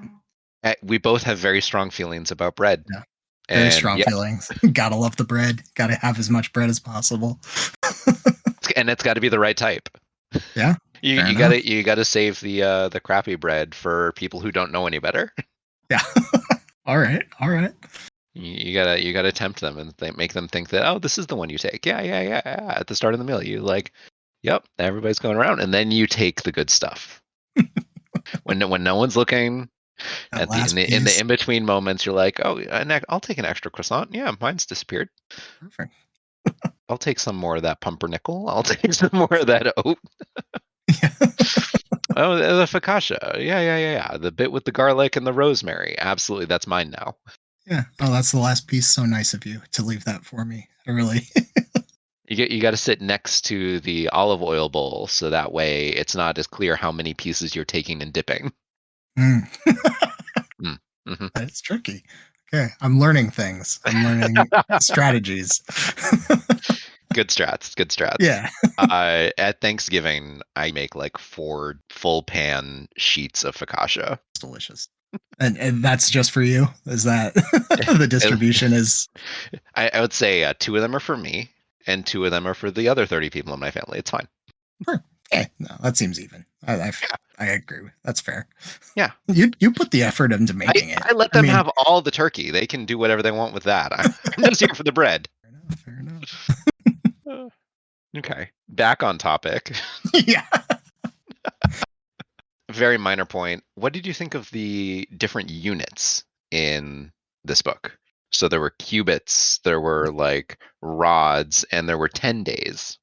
Speaker 1: We both have very strong feelings about bread.
Speaker 2: Yeah. Very strong feelings. Gotta love the bread. Gotta have as much bread as possible.
Speaker 1: And it's got to be the right type.
Speaker 2: Yeah.
Speaker 1: You gotta save the crappy bread for people who don't know any better.
Speaker 2: Yeah. All right.
Speaker 1: You gotta tempt them and make them think that, oh, this is the one you take. Yeah. At the start of the meal, you like, yep, everybody's going around, and then you take the good stuff. when no one's looking. In the in between moments, you're like, oh, I'll take an extra croissant. Yeah, mine's disappeared.
Speaker 2: Perfect.
Speaker 1: I'll take some more of that pumpernickel. I'll take some more of that oat. Oh, the focaccia. Yeah. The bit with the garlic and the rosemary. Absolutely, that's mine now.
Speaker 2: Yeah. Oh, that's the last piece. So nice of you to leave that for me. I really.
Speaker 1: You got to sit next to the olive oil bowl, so that way it's not as clear how many pieces you're taking and dipping.
Speaker 2: Mm-hmm. It's tricky. Okay, I'm learning things. I'm learning strategies.
Speaker 1: Good strats.
Speaker 2: Yeah.
Speaker 1: At Thanksgiving, I make like 4 full pan sheets of focaccia.
Speaker 2: It's delicious. And that's just for you? Is that the distribution is?
Speaker 1: I would say 2 of them are for me, and 2 of them are for the other 30 people in my family. It's fine.
Speaker 2: Okay, no, that seems even. I agree. That's fair.
Speaker 1: Yeah.
Speaker 2: You put the effort into making it.
Speaker 1: I let them have all the turkey. They can do whatever they want with that. I'm just here for the bread.
Speaker 2: Fair enough.
Speaker 1: Okay. Back on topic.
Speaker 2: Yeah.
Speaker 1: Very minor point. What did you think of the different units in this book? So there were cubits, there were like rods, and there were 10 days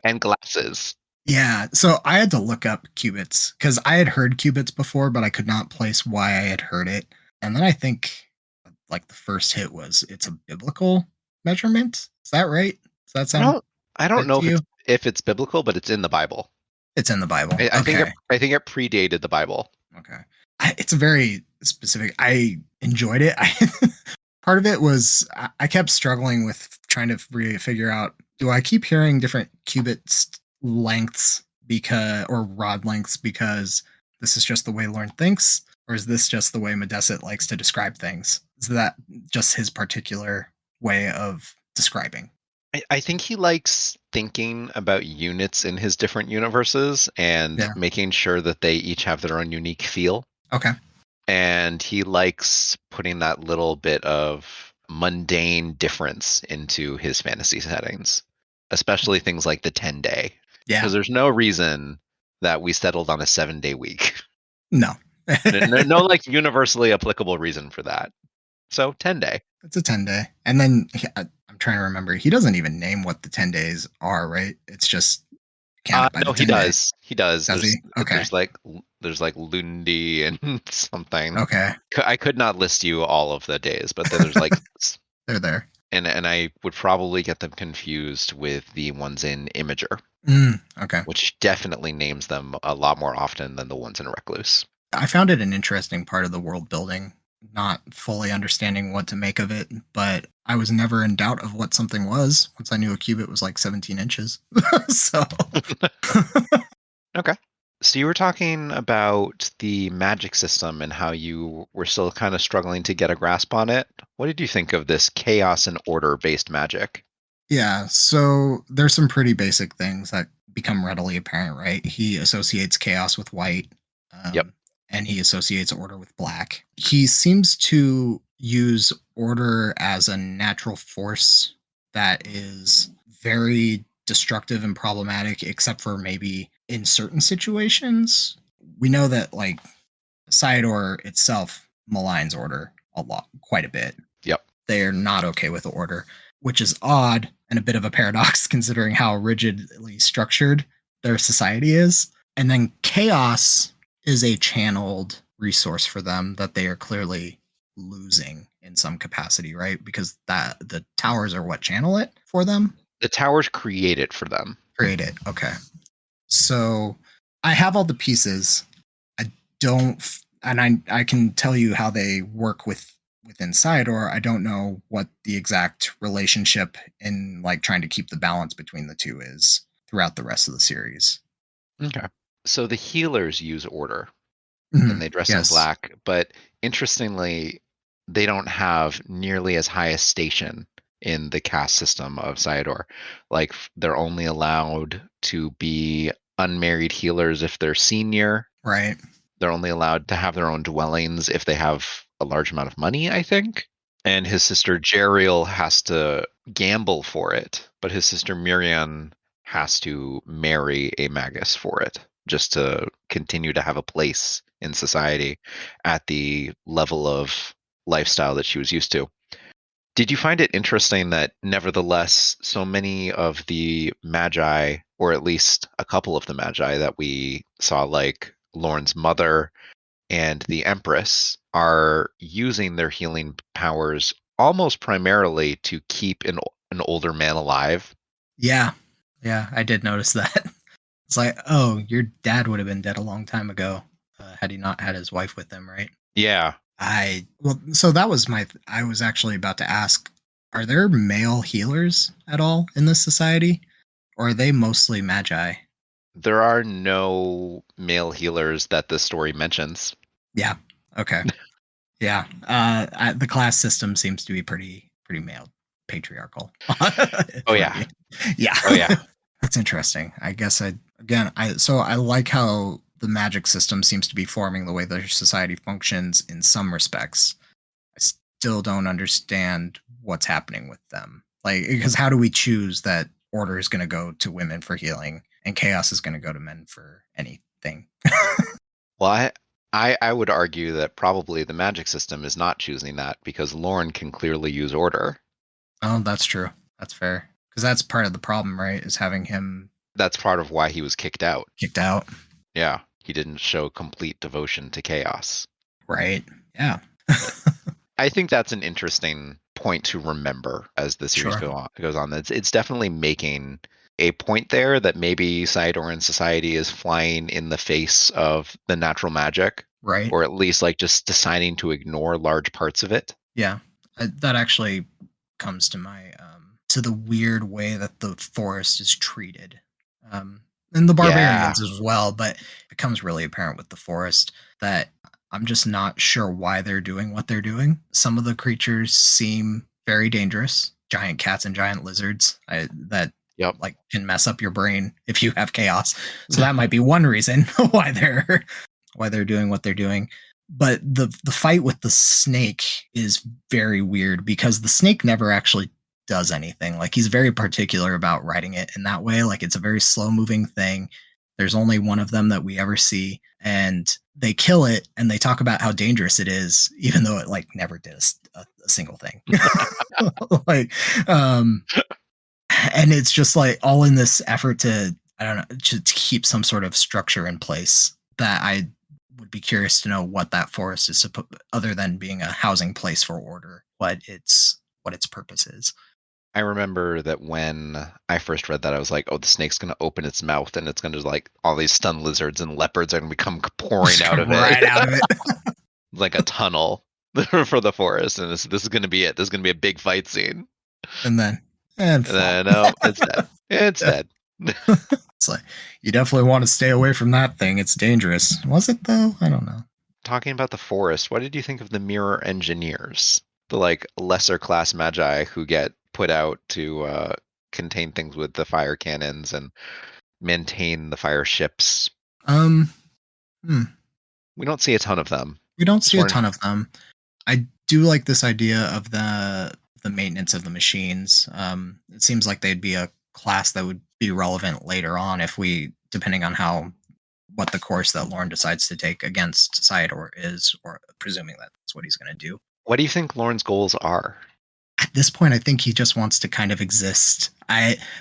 Speaker 1: and glasses.
Speaker 2: Yeah, so I had to look up cubits because I had heard cubits before, but I could not place why I had heard it. And then I think like the first hit was it's a biblical measurement. Is that right? Does that sound?
Speaker 1: I don't know if it's biblical, but it's in the Bible.
Speaker 2: It's in the Bible.
Speaker 1: I think it predated the Bible.
Speaker 2: Okay. It's a very specific. I enjoyed it. Part of it was I kept struggling with trying to figure out, do I keep hearing different cubits lengths or rod lengths because this is just the way Lauren thinks, or is this just the way Modesitt likes to describe things? Is that just his particular way of describing?
Speaker 1: I think he likes thinking about units in his different universes and making sure that they each have their own unique feel.
Speaker 2: Okay.
Speaker 1: And he likes putting that little bit of mundane difference into his fantasy settings, especially things like the 10-day.
Speaker 2: Yeah.
Speaker 1: Because there's no reason that we settled on a 7-day week.
Speaker 2: No.
Speaker 1: No like universally applicable reason for that. So 10-day.
Speaker 2: It's a 10-day. And then I'm trying to remember. He doesn't even name what the 10 days are, right? It's just counted by
Speaker 1: No,
Speaker 2: the
Speaker 1: he
Speaker 2: 10 day.
Speaker 1: does. He does.
Speaker 2: Does he? Okay.
Speaker 1: There's like Lundi and something.
Speaker 2: Okay.
Speaker 1: I could not list you all of the days, but then there's like
Speaker 2: They're there.
Speaker 1: and I would probably get them confused with the ones in Imager,
Speaker 2: okay.
Speaker 1: which definitely names them a lot more often than the ones in Recluce.
Speaker 2: I found it an interesting part of the world building, not fully understanding what to make of it, but I was never in doubt of what something was once I knew a cubit was like 17 inches. So.
Speaker 1: Okay. So you were talking about the magic system and how you were still kind of struggling to get a grasp on it. What did you think of this chaos and order based magic?
Speaker 2: Yeah, so there's some pretty basic things that become readily apparent, right? He associates chaos with white,
Speaker 1: Yep.
Speaker 2: and he associates order with black. He seems to use order as a natural force that is very destructive and problematic, except for maybe in certain situations. We know that, like, Cyador itself maligns order a lot, quite a bit.
Speaker 1: Yep.
Speaker 2: They're not okay with order, which is odd and a bit of a paradox considering how rigidly structured their society is. And then chaos is a channeled resource for them that they are clearly losing in some capacity, right? Because the towers are what channel it for them.
Speaker 1: The towers create it for them.
Speaker 2: Create it. Okay. So I have all the pieces. I don't, and I can tell you how they work within Cyador. I don't know what the exact relationship in like trying to keep the balance between the two is throughout the rest of the series.
Speaker 1: Okay. So the healers use order and they dress in black, but interestingly, they don't have nearly as high a station in the caste system of Cyador. Like they're only allowed to be unmarried healers if they're senior.
Speaker 2: Right.
Speaker 1: They're only allowed to have their own dwellings if they have a large amount of money, I think. And his sister Jeriel has to gamble for it, but his sister Miriam has to marry a magus for it, just to continue to have a place in society at the level of lifestyle that she was used to. Did you find it interesting that nevertheless so many of the Magi, or at least a couple of the Magi that we saw, like Lorne's mother and the Empress, are using their healing powers almost primarily to keep an older man alive?
Speaker 2: Yeah. Yeah, I did notice that. It's like, oh, your dad would have been dead a long time ago had he not had his wife with him, right?
Speaker 1: Yeah.
Speaker 2: So that was I was actually about to ask, are there male healers at all in this society? Or are they mostly Magi?
Speaker 1: There are no male healers that the story mentions.
Speaker 2: Yeah. Okay. Yeah. The class system seems to be pretty male patriarchal.
Speaker 1: Oh yeah.
Speaker 2: Yeah.
Speaker 1: Oh yeah.
Speaker 2: That's interesting. I guess I like how the magic system seems to be forming the way their society functions in some respects. I still don't understand what's happening with them. Like, because how do we choose that order is going to go to women for healing and chaos is going to go to men for anything?
Speaker 1: Well, I would argue that probably the magic system is not choosing that because Lorne can clearly use order.
Speaker 2: Oh, that's true. That's fair. Because that's part of the problem, right? Is having him.
Speaker 1: That's part of why he was kicked out.
Speaker 2: Kicked out.
Speaker 1: Yeah. He didn't show complete devotion to chaos.
Speaker 2: Right. Yeah.
Speaker 1: I think that's an interesting point to remember as the series goes on. It's definitely making a point there that maybe Cyadoran society is flying in the face of the natural magic.
Speaker 2: Right.
Speaker 1: Or at least like just deciding to ignore large parts of it.
Speaker 2: Yeah. That actually comes to my to the weird way that the forest is treated. And the barbarians as well, but it becomes really apparent with the forest that I'm just not sure why they're doing what they're doing. Some of the creatures seem very dangerous. Giant cats and giant lizards that like can mess up your brain if you have chaos. So that might be one reason why they're doing what they're doing. But the fight with the snake is very weird because the snake never actually does anything. Like he's very particular about writing it in that way. Like it's a very slow moving thing. There's only one of them that we ever see, and they kill it and they talk about how dangerous it is, even though it like never did a single thing. Like, and it's just like all in this effort to, I don't know, to keep some sort of structure in place that I would be curious to know what that forest is other than being a housing place for order, what its purpose is.
Speaker 1: I remember that when I first read that, I was like, "Oh, the snake's going to open its mouth, and it's going to like all these stun lizards and leopards are going to become pouring out of
Speaker 2: Right
Speaker 1: it,
Speaker 2: out of it.
Speaker 1: like a tunnel for the forest." And this is going to be it. This is going to be a big fight scene.
Speaker 2: And then
Speaker 1: No, it's dead. It's dead.
Speaker 2: It's like you definitely want to stay away from that thing. It's dangerous. Was it though? I don't know.
Speaker 1: Talking about the forest, what did you think of the mirror engineers? The like lesser class Magi'i who get put out to contain things with the fire cannons and maintain the fire ships. We don't see a ton of them.
Speaker 2: We don't see a ton of them. I do like this idea of the maintenance of the machines. It seems like they'd be a class that would be relevant later on if we, depending on what the course that Lorne decides to take against Cyador is, or presuming that's what he's going to do.
Speaker 1: What do you think Lorne's goals are?
Speaker 2: At this point, I think he just wants to kind of exist.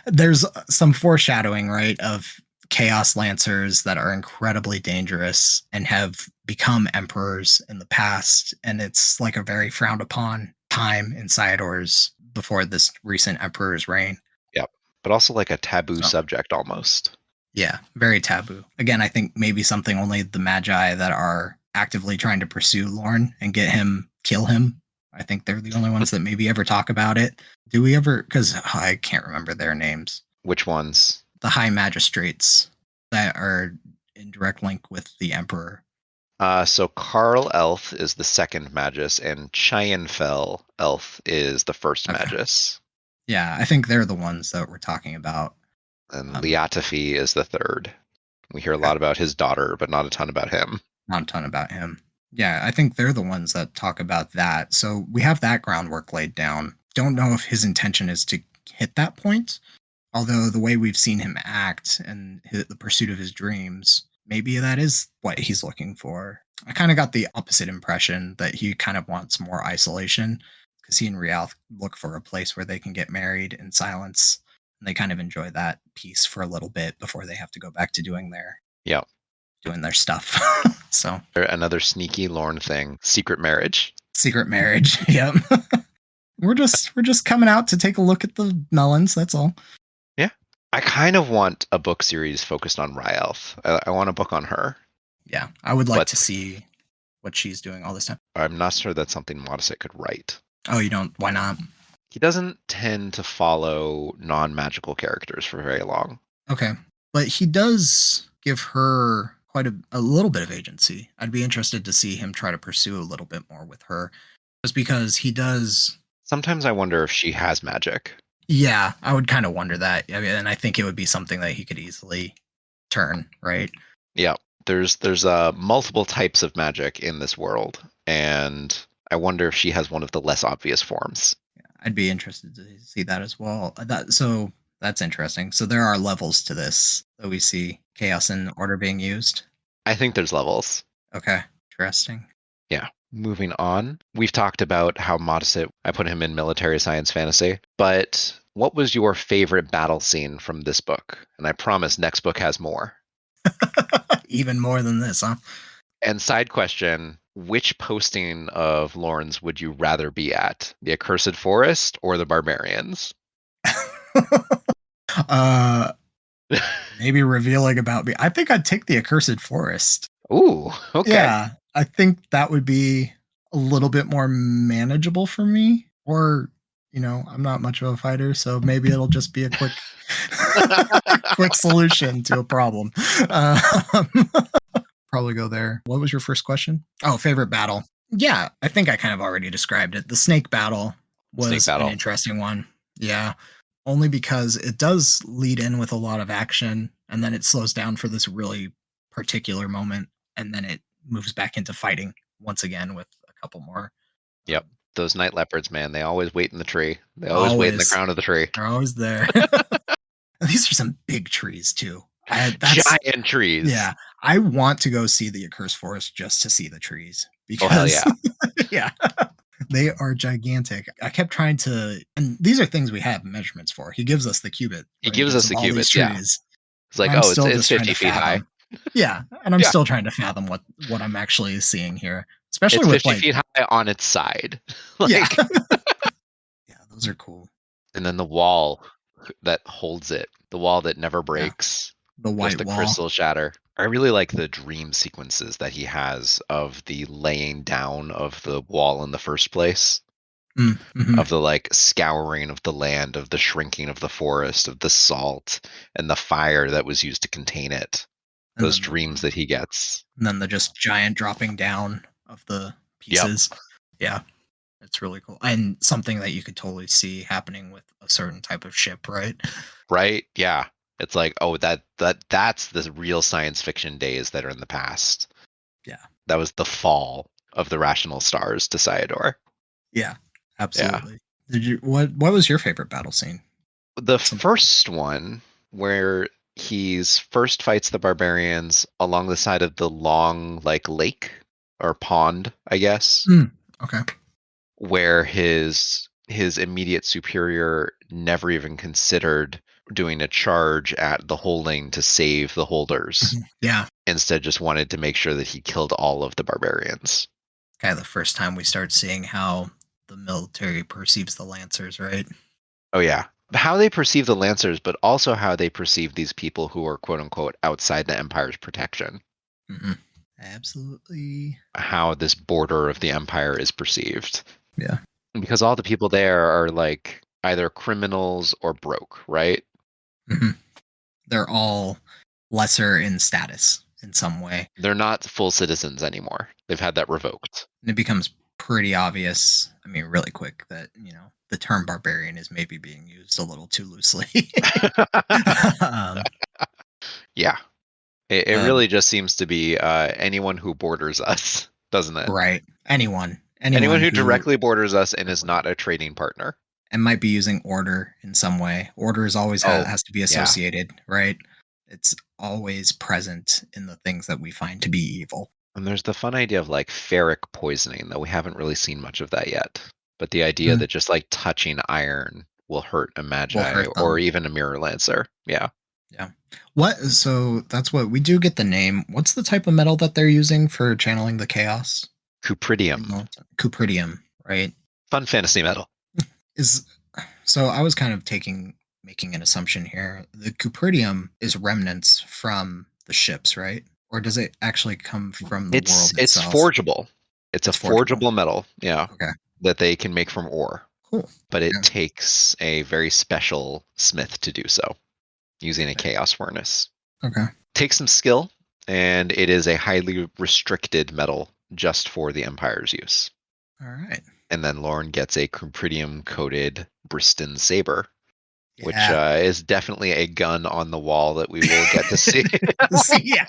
Speaker 2: There's some foreshadowing, right, of Chaos Lancers that are incredibly dangerous and have become emperors in the past, and it's like a very frowned upon time in Cyador's before this recent emperor's reign.
Speaker 1: Yep, but also like a taboo subject almost.
Speaker 2: Yeah, very taboo. Again, I think maybe something only the Magi'i that are actively trying to pursue Lorne and kill him. I think they're the only ones that maybe ever talk about it. Do we ever? Because I can't remember their names.
Speaker 1: Which ones?
Speaker 2: The High Magistrates that are in direct link with the Emperor.
Speaker 1: So Carl Elf is the second Magus, and Chienfell Elf is the first Magus.
Speaker 2: Yeah, I think they're the ones that we're talking about.
Speaker 1: And Liatafi is the third. We hear a lot about his daughter, but not a ton about him.
Speaker 2: Not a ton about him. Yeah, I think they're the ones that talk about that. So we have that groundwork laid down. Don't know if his intention is to hit that point, although the way we've seen him act and the pursuit of his dreams, maybe that is what he's looking for. I kind of got the opposite impression that he kind of wants more isolation because he and Rialth look for a place where they can get married in silence. And they kind of enjoy that peace for a little bit before they have to go back to doing their stuff. So
Speaker 1: another sneaky Lorne thing: secret marriage.
Speaker 2: Secret marriage. Yep. we're just coming out to take a look at the melons. That's all.
Speaker 1: Yeah, I kind of want a book series focused on Rialth. I want a book on her.
Speaker 2: Yeah, I would like to see what she's doing all this time.
Speaker 1: I'm not sure that's something Modesitt could write.
Speaker 2: Oh, you don't? Why not?
Speaker 1: He doesn't tend to follow non-magical characters for very long.
Speaker 2: Okay. But he does give her quite a little bit of agency. I'd be interested to see him try to pursue a little bit more with her. Just because he does...
Speaker 1: Sometimes I wonder if she has magic.
Speaker 2: Yeah, I would kind of wonder that. I mean, and I think it would be something that he could easily turn, right?
Speaker 1: Yeah. There's multiple types of magic in this world, and I wonder if she has one of the less obvious forms.
Speaker 2: I'd be interested to see that as well. So that's interesting. So there are levels to this that we see chaos and order being used.
Speaker 1: I think there's levels.
Speaker 2: Okay, interesting.
Speaker 1: Yeah. Moving on, we've talked about how Modesitt, I put him in military science fantasy, but what was your favorite battle scene from this book? And I promise next book has more.
Speaker 2: Even more than this, huh?
Speaker 1: And side question, which posting of Lorne's would you rather be at? The Accursed Forest or the Barbarians?
Speaker 2: Maybe revealing about me. I think I'd take the Accursed Forest.
Speaker 1: Ooh, okay.
Speaker 2: Yeah, I think that would be a little bit more manageable for me. Or, I'm not much of a fighter, so maybe it'll just be a quick quick solution to a problem. Probably go there. What was your first question? Oh, favorite battle. Yeah, I think I kind of already described it. The snake battle was an interesting one. Yeah, only because it does lead in with a lot of action, and then it slows down for this really particular moment, and then it moves back into fighting. once again with a couple more.
Speaker 1: Yep. Those night leopards, man, they always wait in the tree. They always wait in the crown of the tree.
Speaker 2: They're always there. These are some big trees too.
Speaker 1: Giant trees.
Speaker 2: Yeah. I want to go see the Accursed Forest just to see the trees. Because,
Speaker 1: hell yeah.
Speaker 2: Yeah. They are gigantic. I kept trying to, and these are things we have measurements for. He gives us the cubit.
Speaker 1: He gives us the cubits, yeah. It's like, it's 50 feet high.
Speaker 2: Yeah, and I'm still trying to fathom what I'm actually seeing here, especially
Speaker 1: it's
Speaker 2: with
Speaker 1: 50 feet high on its side.
Speaker 2: Yeah, those are cool.
Speaker 1: And then the wall that holds it, the wall that never breaks,
Speaker 2: the white
Speaker 1: just the
Speaker 2: wall.
Speaker 1: crystal shatter. I really like the dream sequences that he has of the laying down of the wall in the first place.
Speaker 2: Mm-hmm.
Speaker 1: Of the like scouring of the land, of the shrinking of the forest, of the salt and the fire that was used to contain it. Those dreams that he gets.
Speaker 2: And then the just giant dropping down of the pieces. Yep. Yeah. It's really cool. And something that you could totally see happening with a certain type of ship, right?
Speaker 1: Right? Yeah. It's like, that's the real science fiction days that are in the past.
Speaker 2: Yeah.
Speaker 1: That was the fall of the rational stars to Cyador.
Speaker 2: Yeah. Absolutely. Yeah. What was your favorite battle scene?
Speaker 1: The first one where he's first fights the barbarians along the side of the long lake or pond, I guess.
Speaker 2: Okay.
Speaker 1: Where his immediate superior never even considered doing a charge at the holding to save the holders.
Speaker 2: Yeah.
Speaker 1: Instead just wanted to make sure that he killed all of the barbarians.
Speaker 2: Kind of the first time we start seeing how the military perceives the Lancers, right?
Speaker 1: Oh, yeah. How they perceive the Lancers, but also how they perceive these people who are, quote unquote, outside the Empire's protection.
Speaker 2: Mm-hmm. Absolutely.
Speaker 1: How this border of the Empire is perceived.
Speaker 2: Yeah.
Speaker 1: Because all the people there are like either criminals or broke, right?
Speaker 2: Mm-hmm. They're all lesser in status in some way.
Speaker 1: They're not full citizens anymore. They've had that revoked.
Speaker 2: And it becomes pretty obvious, I mean, really quick, that, the term barbarian is maybe being used a little too loosely.
Speaker 1: Yeah. It really just seems to be anyone who borders us, doesn't it?
Speaker 2: Right. Anyone
Speaker 1: who directly borders us and is not a trading partner.
Speaker 2: And might be using order in some way. Order is always has to be associated, right? It's always present in the things that we find to be evil.
Speaker 1: And there's the fun idea of like ferric poisoning, though we haven't really seen much of that yet. But the idea that just like touching iron will hurt a Magi'i or even a Mirror Lancer. Yeah.
Speaker 2: Yeah. So that's what we do get the name. What's the type of metal that they're using for channeling the chaos? Cupridium, right?
Speaker 1: Fun fantasy metal.
Speaker 2: So I was kind of making an assumption here. The cupridium is remnants from the ships, right? Or does it actually come from the world itself?
Speaker 1: It's forgeable. It's a forgeable metal, yeah. Okay. That they can make from ore.
Speaker 2: Cool.
Speaker 1: But it takes a very special smith to do so, using a chaos furnace.
Speaker 2: Okay.
Speaker 1: Takes some skill, and it is a highly restricted metal just for the Empire's use.
Speaker 2: All right.
Speaker 1: And then Lorne gets a cupridium-coated Briston saber, which is definitely a gun on the wall that we will get to see.
Speaker 2: Yeah.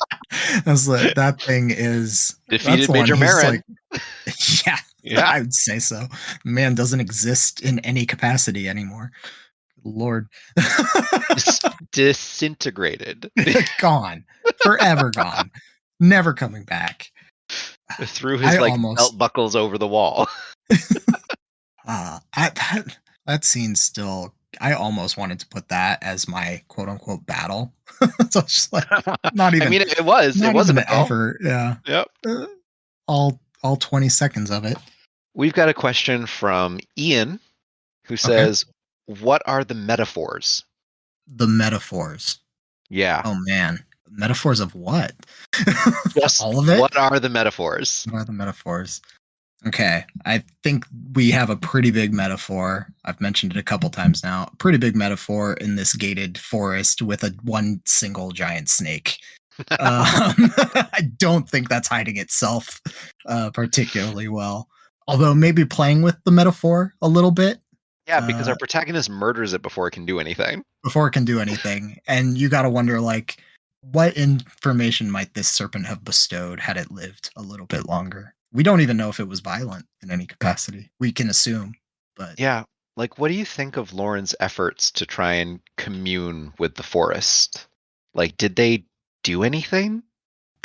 Speaker 2: That thing is...
Speaker 1: Defeated Major Marin.
Speaker 2: Yeah, I would say so. Man doesn't exist in any capacity anymore. Lord.
Speaker 1: Disintegrated.
Speaker 2: Gone. Forever gone. Never coming back.
Speaker 1: Threw his belt buckles over the wall.
Speaker 2: That scene still... I almost wanted to put that as my quote-unquote battle. So it's just like, not even...
Speaker 1: I mean, it was an
Speaker 2: effort. Yeah.
Speaker 1: Yep.
Speaker 2: All 20 seconds of it.
Speaker 1: We've got a question from Ian, who says, what are the metaphors?
Speaker 2: The metaphors?
Speaker 1: Yeah.
Speaker 2: Oh, man. Metaphors of what?
Speaker 1: Just
Speaker 2: all of it?
Speaker 1: What are the metaphors?
Speaker 2: What are the metaphors? Okay. I think we have a pretty big metaphor. I've mentioned it a couple times now. A pretty big metaphor in this gated forest with one single giant snake. I don't think that's hiding itself particularly well. Although maybe playing with the metaphor a little bit.
Speaker 1: Yeah, because our protagonist murders it before it can do anything.
Speaker 2: And you got to wonder, what information might this serpent have bestowed had it lived a little bit longer? We don't even know if it was violent in any capacity. We can assume, but
Speaker 1: Yeah. Like, what do you think of Lauren's efforts to try and commune with the forest? Like, did they do anything?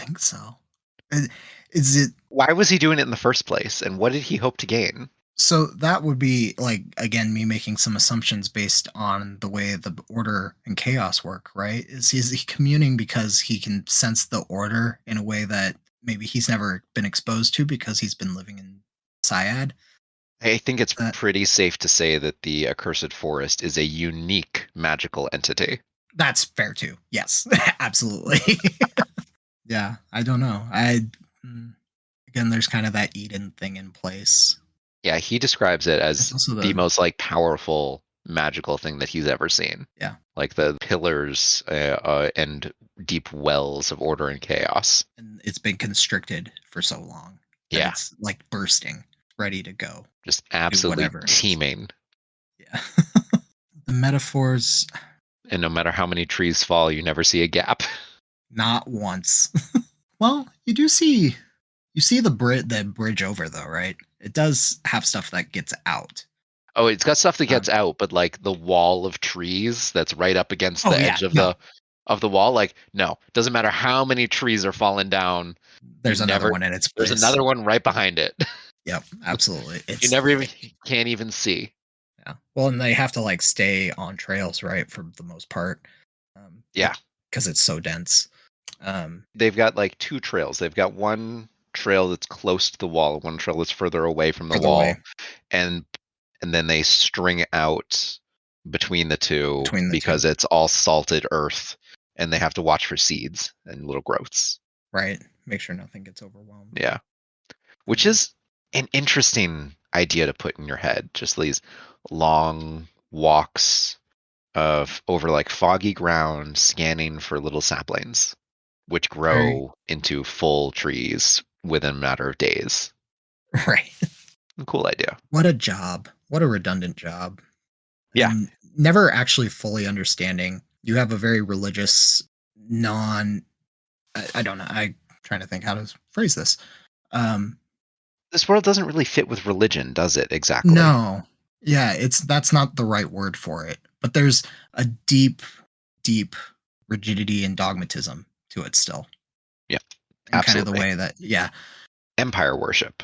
Speaker 2: I think so. Uh, Is it
Speaker 1: Why was he doing it in the first place? And what did he hope to gain?
Speaker 2: so? That would be like, again, me making some assumptions based on the way the order and chaos work, right? Is he communing because he can sense the order in a way that maybe he's never been exposed to because he's been living in Syad?
Speaker 1: I think it's
Speaker 2: That
Speaker 1: pretty safe to say that the accursed forest is a unique magical entity.
Speaker 2: that's fair too. Yes, absolutely. Yeah, I don't know. Mm, again, there's kind of that Eden thing in place.
Speaker 1: Yeah, he describes it
Speaker 2: There's
Speaker 1: as
Speaker 2: also
Speaker 1: the
Speaker 2: the
Speaker 1: most like powerful magical thing that he's ever seen.
Speaker 2: yeah,
Speaker 1: Like the pillars and deep wells of order and chaos.
Speaker 2: and it's been constricted for so long that
Speaker 1: Yeah,
Speaker 2: it's like bursting, ready to go,
Speaker 1: just
Speaker 2: do
Speaker 1: absolutely
Speaker 2: whatever it needs.
Speaker 1: teeming.
Speaker 2: Yeah. The metaphors,
Speaker 1: And no matter how many trees fall, you never see a gap.
Speaker 2: not once. Well, you see the bridge over though, right? It does have stuff that gets out.
Speaker 1: Oh, it's got stuff that
Speaker 2: Um,
Speaker 1: gets out, but like the wall of trees that's right up against
Speaker 2: oh
Speaker 1: the
Speaker 2: yeah,
Speaker 1: edge of
Speaker 2: no,
Speaker 1: the wall, like no, doesn't matter how many trees are falling down, you
Speaker 2: there's another
Speaker 1: never
Speaker 2: one in its
Speaker 1: there's
Speaker 2: place.
Speaker 1: another one right behind it.
Speaker 2: Yep, absolutely.
Speaker 1: You
Speaker 2: It's
Speaker 1: never even
Speaker 2: thick.
Speaker 1: can't even see.
Speaker 2: Yeah. Well, and they have to like stay on trails, right, for the most part,
Speaker 1: Yeah.
Speaker 2: because it's so dense. Um,
Speaker 1: They've got like two trails. They've got one trail that's close to the wall, one trail that's further away from the
Speaker 2: further away
Speaker 1: wall, and then they string out between the two
Speaker 2: between the two,
Speaker 1: because it's all salted earth and they have to watch for seeds and little growths.
Speaker 2: right? Make sure nothing gets overwhelmed.
Speaker 1: Yeah. Which
Speaker 2: And
Speaker 1: is an interesting idea to put in your head. Just these long walks of over like foggy ground scanning for little saplings which
Speaker 2: very
Speaker 1: grow into full trees within a matter of days.
Speaker 2: right.
Speaker 1: Cool idea.
Speaker 2: What a job! What a redundant job,
Speaker 1: Yeah.
Speaker 2: and never actually fully understanding. You have a very religious, non. I don't know. I'm trying to think how to phrase this. Um,
Speaker 1: This world doesn't really fit with religion, does it? Exactly.
Speaker 2: no, yeah, it's that's not the right word for it. But there's a deep rigidity and dogmatism to it still,
Speaker 1: Yeah,
Speaker 2: and kind of the
Speaker 1: absolutely.
Speaker 2: way that
Speaker 1: Empire worship.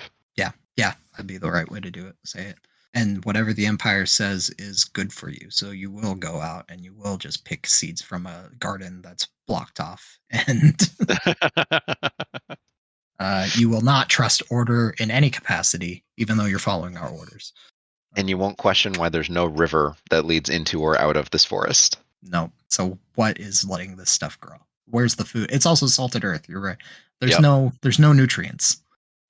Speaker 2: yeah, that'd be the right way to do it. Say it. And whatever the empire says is good for you. So you will go out and you will just pick seeds from a garden that's blocked off. And you will not trust order in any capacity, even though you're following our orders.
Speaker 1: And you won't question why there's no river that leads into or out of this forest.
Speaker 2: No. So what is letting this stuff grow? Where's the food? It's also salted earth. You're right.
Speaker 1: Yep.
Speaker 2: There's no nutrients.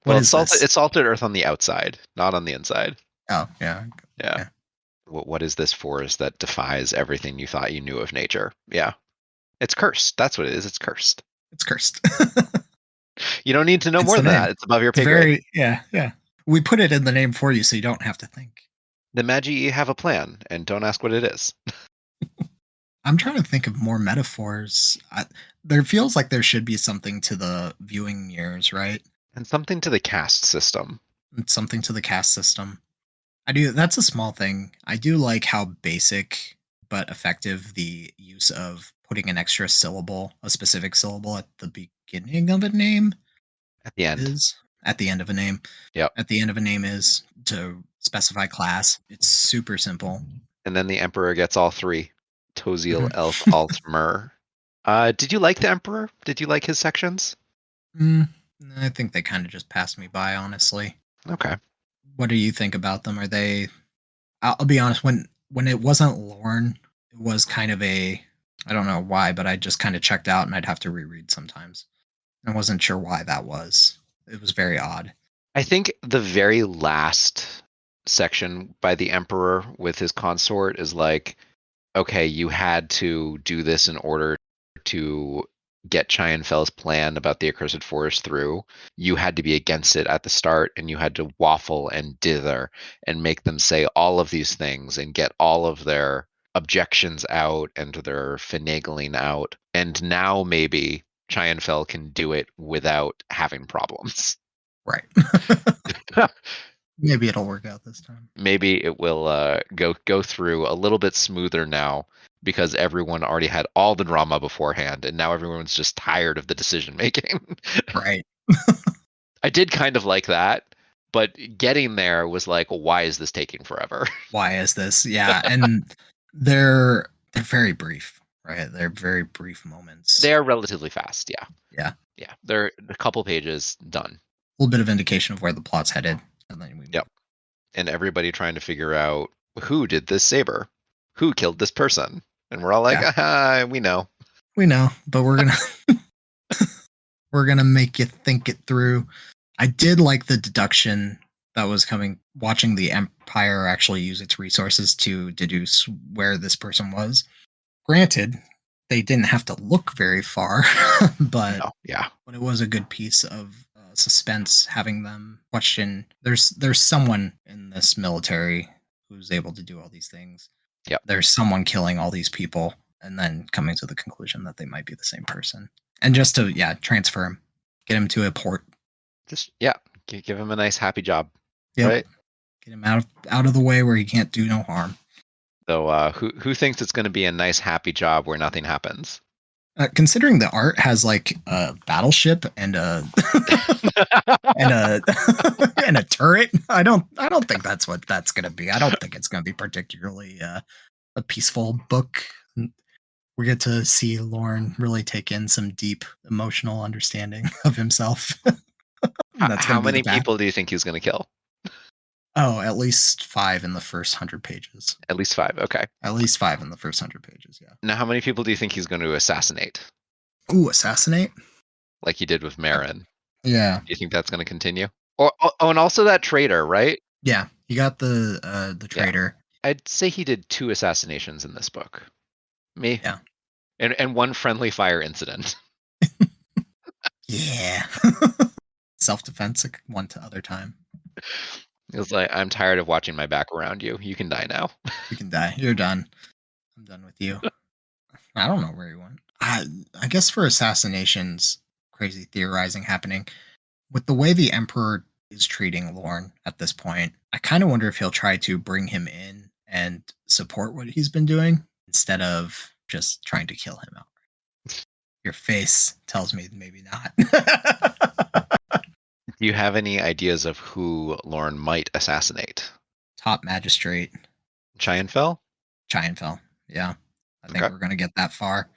Speaker 2: What
Speaker 1: Well,
Speaker 2: is this?
Speaker 1: it's salted earth on the outside, not on the inside.
Speaker 2: Oh, yeah.
Speaker 1: Yeah.
Speaker 2: Yeah.
Speaker 1: What is this forest that defies everything you thought you knew of nature? Yeah. It's cursed. That's what it is. It's cursed.
Speaker 2: It's cursed.
Speaker 1: You don't need to know
Speaker 2: It's
Speaker 1: more
Speaker 2: the
Speaker 1: than
Speaker 2: name.
Speaker 1: that. It's above your
Speaker 2: It's
Speaker 1: pay grade.
Speaker 2: very yeah. We put it in the name for you so you don't have to think.
Speaker 1: The Magi'i have a plan, and don't ask what it is.
Speaker 2: I'm trying to think of more metaphors. There feels like there should be something to the viewing mirrors, right?
Speaker 1: And something to the caste system.
Speaker 2: And something to the caste system. I do. That's a small thing. I do like how basic but effective the use of putting an extra syllable, a specific syllable at the beginning of a name
Speaker 1: At the end.
Speaker 2: is. At the end of a name.
Speaker 1: Yep.
Speaker 2: At the end of a name is to specify class. It's super simple.
Speaker 1: And then the Emperor gets all three. Toziel,
Speaker 2: Mhm.
Speaker 1: Elf, Alt, Mur. Did you like the Emperor? Did you like his sections?
Speaker 2: Mm, I think they kind of just passed me by, honestly.
Speaker 1: Okay.
Speaker 2: What do you think about them? Are they? I'll be honest. When it wasn't Lorne, it was kind of a. I don't know why, but I just kind of checked out, and I'd have to reread sometimes. I wasn't sure why that was. It was very odd.
Speaker 1: I think the very last section by the Emperor with his consort is like, okay, you had to do this in order to get Chianfel's plan about the accursed forest through. You had to be against it at the start, and you had to waffle and dither and make them say all of these things and get all of their objections out and their finagling out. And now maybe Chianfel can do it without having problems.
Speaker 2: Right. Maybe it'll work out this time.
Speaker 1: Maybe it will go through a little bit smoother now because everyone already had all the drama beforehand, and now everyone's just tired of the decision making.
Speaker 2: Right.
Speaker 1: I did kind of like that, but getting there was like, why is this taking forever?
Speaker 2: Why is this? Yeah, and they're very brief, right? They're very brief moments.
Speaker 1: They're relatively fast, yeah.
Speaker 2: Yeah.
Speaker 1: Yeah, they're a couple pages done.
Speaker 2: A little bit of indication of where the plot's headed, and then we
Speaker 1: Yep. And everybody trying to figure out who did this saber, who killed this person, and we're all like, we know.
Speaker 2: We know, but we're gonna make you think it through. I did like the deduction that was coming, watching the Empire actually use its resources to deduce where this person was. Granted, they didn't have to look very far, but
Speaker 1: No, yeah,
Speaker 2: but it was a good piece of suspense having them question. There's someone in this military who's able to do all these things.
Speaker 1: Yep.
Speaker 2: There's someone killing all these people, and then coming to the conclusion that they might be the same person. And just to transfer him, get him to a port.
Speaker 1: just give him a nice happy job.
Speaker 2: Yep.
Speaker 1: Right?
Speaker 2: Get him out of the way where he can't do no harm.
Speaker 1: So who thinks it's going to be a nice happy job where nothing happens?
Speaker 2: Considering the art has like a battleship and a and a and a turret, I don't think that's what that's going to be. I don't think it's going to be particularly a peaceful book. We get to see Lorne really take in some deep emotional understanding of himself.
Speaker 1: How many people do you think he's going to kill?
Speaker 2: Oh, at least 5 in the first 100 pages.
Speaker 1: At least 5, okay.
Speaker 2: At least 5 in the first 100 pages, yeah.
Speaker 1: Now, how many people do you think he's going to assassinate?
Speaker 2: Ooh, assassinate?
Speaker 1: Like he did with Marin.
Speaker 2: Yeah.
Speaker 1: Do you think that's going to continue? Oh, and also that traitor, right?
Speaker 2: Yeah, you got the traitor.
Speaker 1: Yeah. I'd say he did 2 assassinations in this book. Me?
Speaker 2: Yeah.
Speaker 1: And 1 friendly fire incident.
Speaker 2: Yeah. Self-defense, one to other time.
Speaker 1: It was like, I'm tired of watching my back around you. You can die now.
Speaker 2: You can die. You're done. I'm done with you. I don't know where he went. I guess for assassinations, crazy theorizing happening. With the way the Emperor is treating Lorne at this point, I kind of wonder if he'll try to bring him in and support what he's been doing instead of just trying to kill him outright. Your face tells me maybe not.
Speaker 1: Do you have any ideas of who Lorne might assassinate?
Speaker 2: Top magistrate.
Speaker 1: Chianfell?
Speaker 2: Chianfell, yeah. I think we're going to get that far.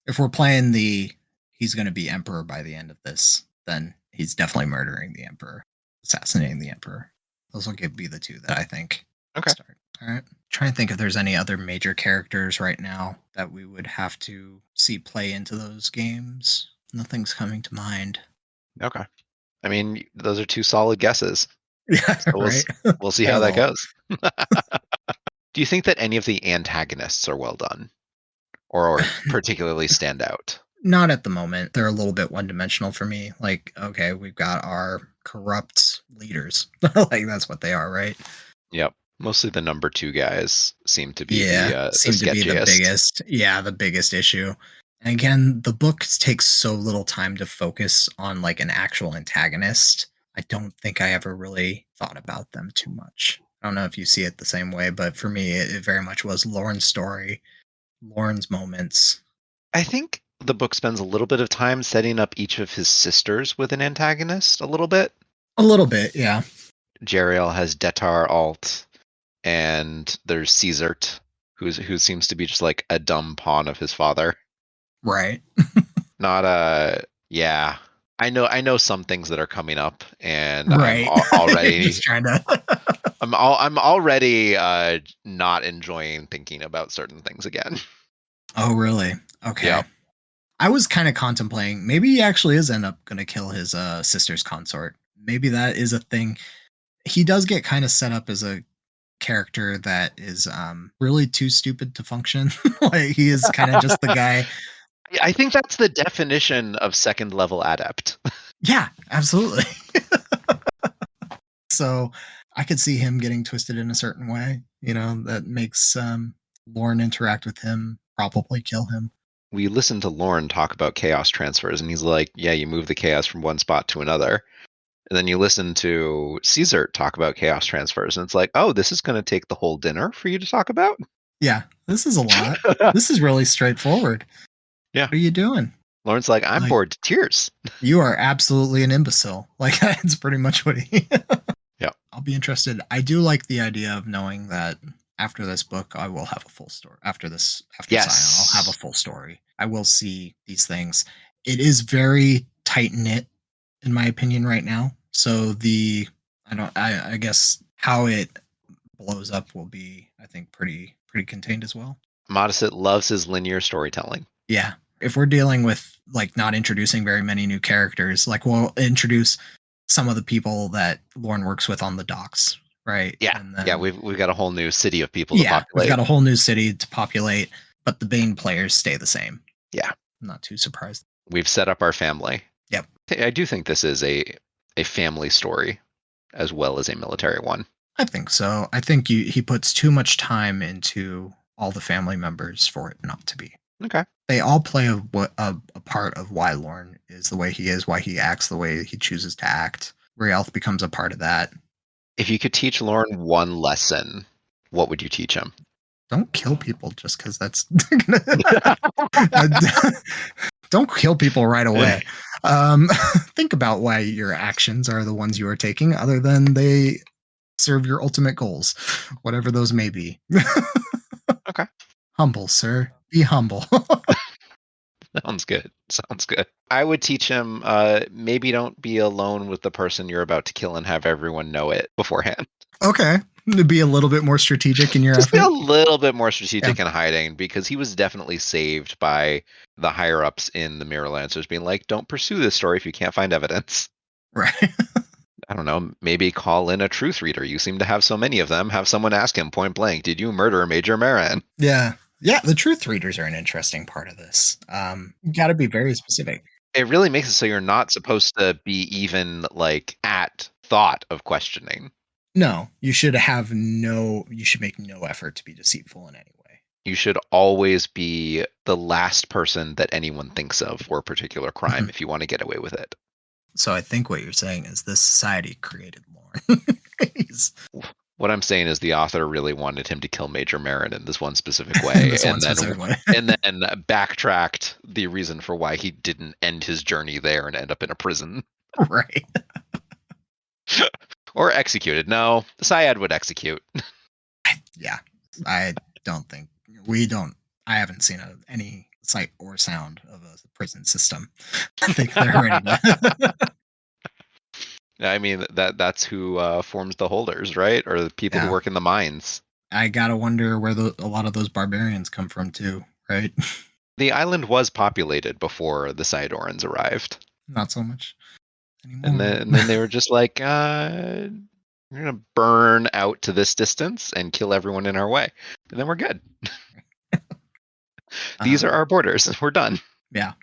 Speaker 2: If we're playing he's going to be Emperor by the end of this, then he's definitely murdering the Emperor, assassinating the Emperor. Those will be the 2 that I think.
Speaker 1: Okay.
Speaker 2: Start. All right. Trying to think if there's any other major characters right now that we would have to see play into those games. Nothing's coming to mind.
Speaker 1: Okay. I mean, those are 2 solid guesses.
Speaker 2: Yeah,
Speaker 1: so
Speaker 2: right.
Speaker 1: We'll see how that goes. Do you think that any of the antagonists are well done? Or particularly stand out?
Speaker 2: Not at the moment. They're a little bit one-dimensional for me. Like, okay, we've got our corrupt leaders. Like, that's what they are, right?
Speaker 1: Yep. Mostly the number 2 guys seem to be
Speaker 2: the biggest. Yeah, the biggest issue. And again, the book takes so little time to focus on like an actual antagonist. I don't think I ever really thought about them too much. I don't know if you see it the same way, but for me, it very much was Lorne's story, Lorne's moments.
Speaker 1: I think the book spends a little bit of time setting up each of his sisters with an antagonist, a little bit.
Speaker 2: A little bit, yeah.
Speaker 1: Jeriel has Detar Alt, and there's Caesart, who seems to be just like a dumb pawn of his father.
Speaker 2: Right.
Speaker 1: Not yeah. I know some things that are coming up, and
Speaker 2: right.
Speaker 1: I'm already
Speaker 2: just trying to.
Speaker 1: I'm already not enjoying thinking about certain things again.
Speaker 2: Oh, really? Okay.
Speaker 1: Yeah.
Speaker 2: I was kind of contemplating maybe he actually is end up going to kill his sister's consort. Maybe that is a thing. He does get kind of set up as a character that is really too stupid to function. Like he is kind of just the guy.
Speaker 1: I think that's the definition of second level adept.
Speaker 2: Yeah, absolutely. So I could see him getting twisted in a certain way, that makes Lorne interact with him, probably kill him.
Speaker 1: We listened to Lorne talk about chaos transfers, and he's like, yeah, you move the chaos from one spot to another. And then you listen to Caesar talk about chaos transfers, and it's like, oh, this is going to take the whole dinner for you to talk about?
Speaker 2: Yeah, this is a lot. This is really straightforward.
Speaker 1: Yeah.
Speaker 2: What are you doing?
Speaker 1: Lauren's like, I'm bored to tears.
Speaker 2: You are absolutely an imbecile. Like, that's pretty much what he...
Speaker 1: Yeah.
Speaker 2: I'll be interested. I do like the idea of knowing that after this book, I will have a full story. After
Speaker 1: Yes.
Speaker 2: Scion, I'll have a full story. I will see these things. It is very tight-knit, in my opinion, right now. So I guess how it blows up will be, I think, pretty contained as well.
Speaker 1: Modesitt loves his linear storytelling.
Speaker 2: Yeah. If we're dealing with like not introducing very many new characters, like we'll introduce some of the people that Lorne works with on the docks, right?
Speaker 1: Yeah.
Speaker 2: And then,
Speaker 1: yeah, we've got a whole new city of people to
Speaker 2: yeah,
Speaker 1: populate.
Speaker 2: we've got a whole new city to populate, but the Bane players stay the same.
Speaker 1: Yeah.
Speaker 2: I'm not too surprised.
Speaker 1: We've set up our family.
Speaker 2: Yep.
Speaker 1: I do think this is a family story as well as a military one.
Speaker 2: I think so. I think he puts too much time into all the family members for it not to be.
Speaker 1: Okay.
Speaker 2: They all play a part of why Lorne is the way he is, why he acts the way he chooses to act. Rialth becomes a part of that.
Speaker 1: If you could teach Lorne one lesson, what would you teach him?
Speaker 2: Don't kill people just because that's... Don't kill people right away. Think about why your actions are the ones you are taking, other than they serve your ultimate goals, whatever those may be.
Speaker 1: Okay.
Speaker 2: Humble, sir. Be humble.
Speaker 1: Sounds good. Sounds good. I would teach him maybe don't be alone with the person you're about to kill and have everyone know it beforehand.
Speaker 2: Okay. To be a little bit more strategic in your
Speaker 1: Just be
Speaker 2: effort.
Speaker 1: a little bit more strategic in hiding, because he was definitely saved by the higher ups in the Mirror Lancers being like, don't pursue this story if you can't find evidence.
Speaker 2: Right.
Speaker 1: I don't know, maybe call in a truth reader. You seem to have so many of them. Have someone ask him point blank, did you murder Major Marin?
Speaker 2: Yeah. Yeah, the truth readers are an interesting part of this. You got to be very specific.
Speaker 1: It really makes it so you're not supposed to be even like at thought of questioning.
Speaker 2: No, you should make no effort to be deceitful in any way.
Speaker 1: You should always be the last person that anyone thinks of for a particular crime if you want to get away with it.
Speaker 2: So I think what you're saying is this society created Lorne.
Speaker 1: What I'm saying is the author really wanted him to kill Major Marin in this one specific way, and then backtracked the reason for why he didn't end his journey there and end up in a prison.
Speaker 2: Right.
Speaker 1: Or executed. No, Syad would execute.
Speaker 2: Yeah. I haven't seen any sight or sound of a prison system. I think they're ready to...
Speaker 1: I mean, that's who forms the holders, right? Or the people who work in the mines.
Speaker 2: I gotta wonder where a lot of those barbarians come from too, right?
Speaker 1: The island was populated before the Cyadorans arrived.
Speaker 2: Not so much anymore.
Speaker 1: And then they were just like, we're going to burn out to this distance and kill everyone in our way. And then we're good. These are our borders. We're done.
Speaker 2: Yeah.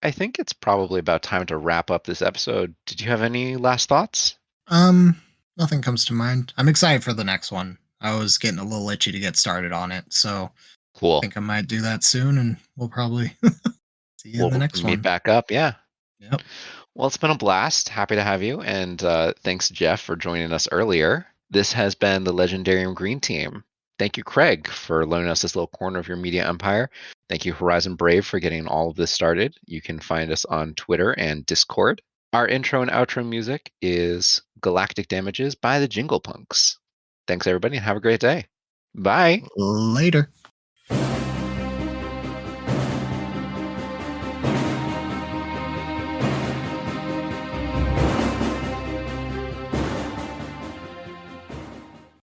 Speaker 1: I think it's probably about time to wrap up this episode. Did you have any last thoughts?
Speaker 2: Nothing comes to mind. I'm excited for the next one. I was getting a little itchy to get started on it, so
Speaker 1: cool.
Speaker 2: I think I might do that soon, and we'll probably see you in the next one.
Speaker 1: Meet back up, yeah.
Speaker 2: Yep.
Speaker 1: Well, it's been a blast. Happy to have you, and thanks, Jeff, for joining us earlier. This has been the Legendarium Green Team. Thank you, Craig, for loaning us this little corner of your media empire. Thank you, Horizon Brave, for getting all of this started. You can find us on Twitter and Discord. Our intro and outro music is Galactic Damages by the Jingle Punks. Thanks, everybody, and have a great day. Bye.
Speaker 2: Later.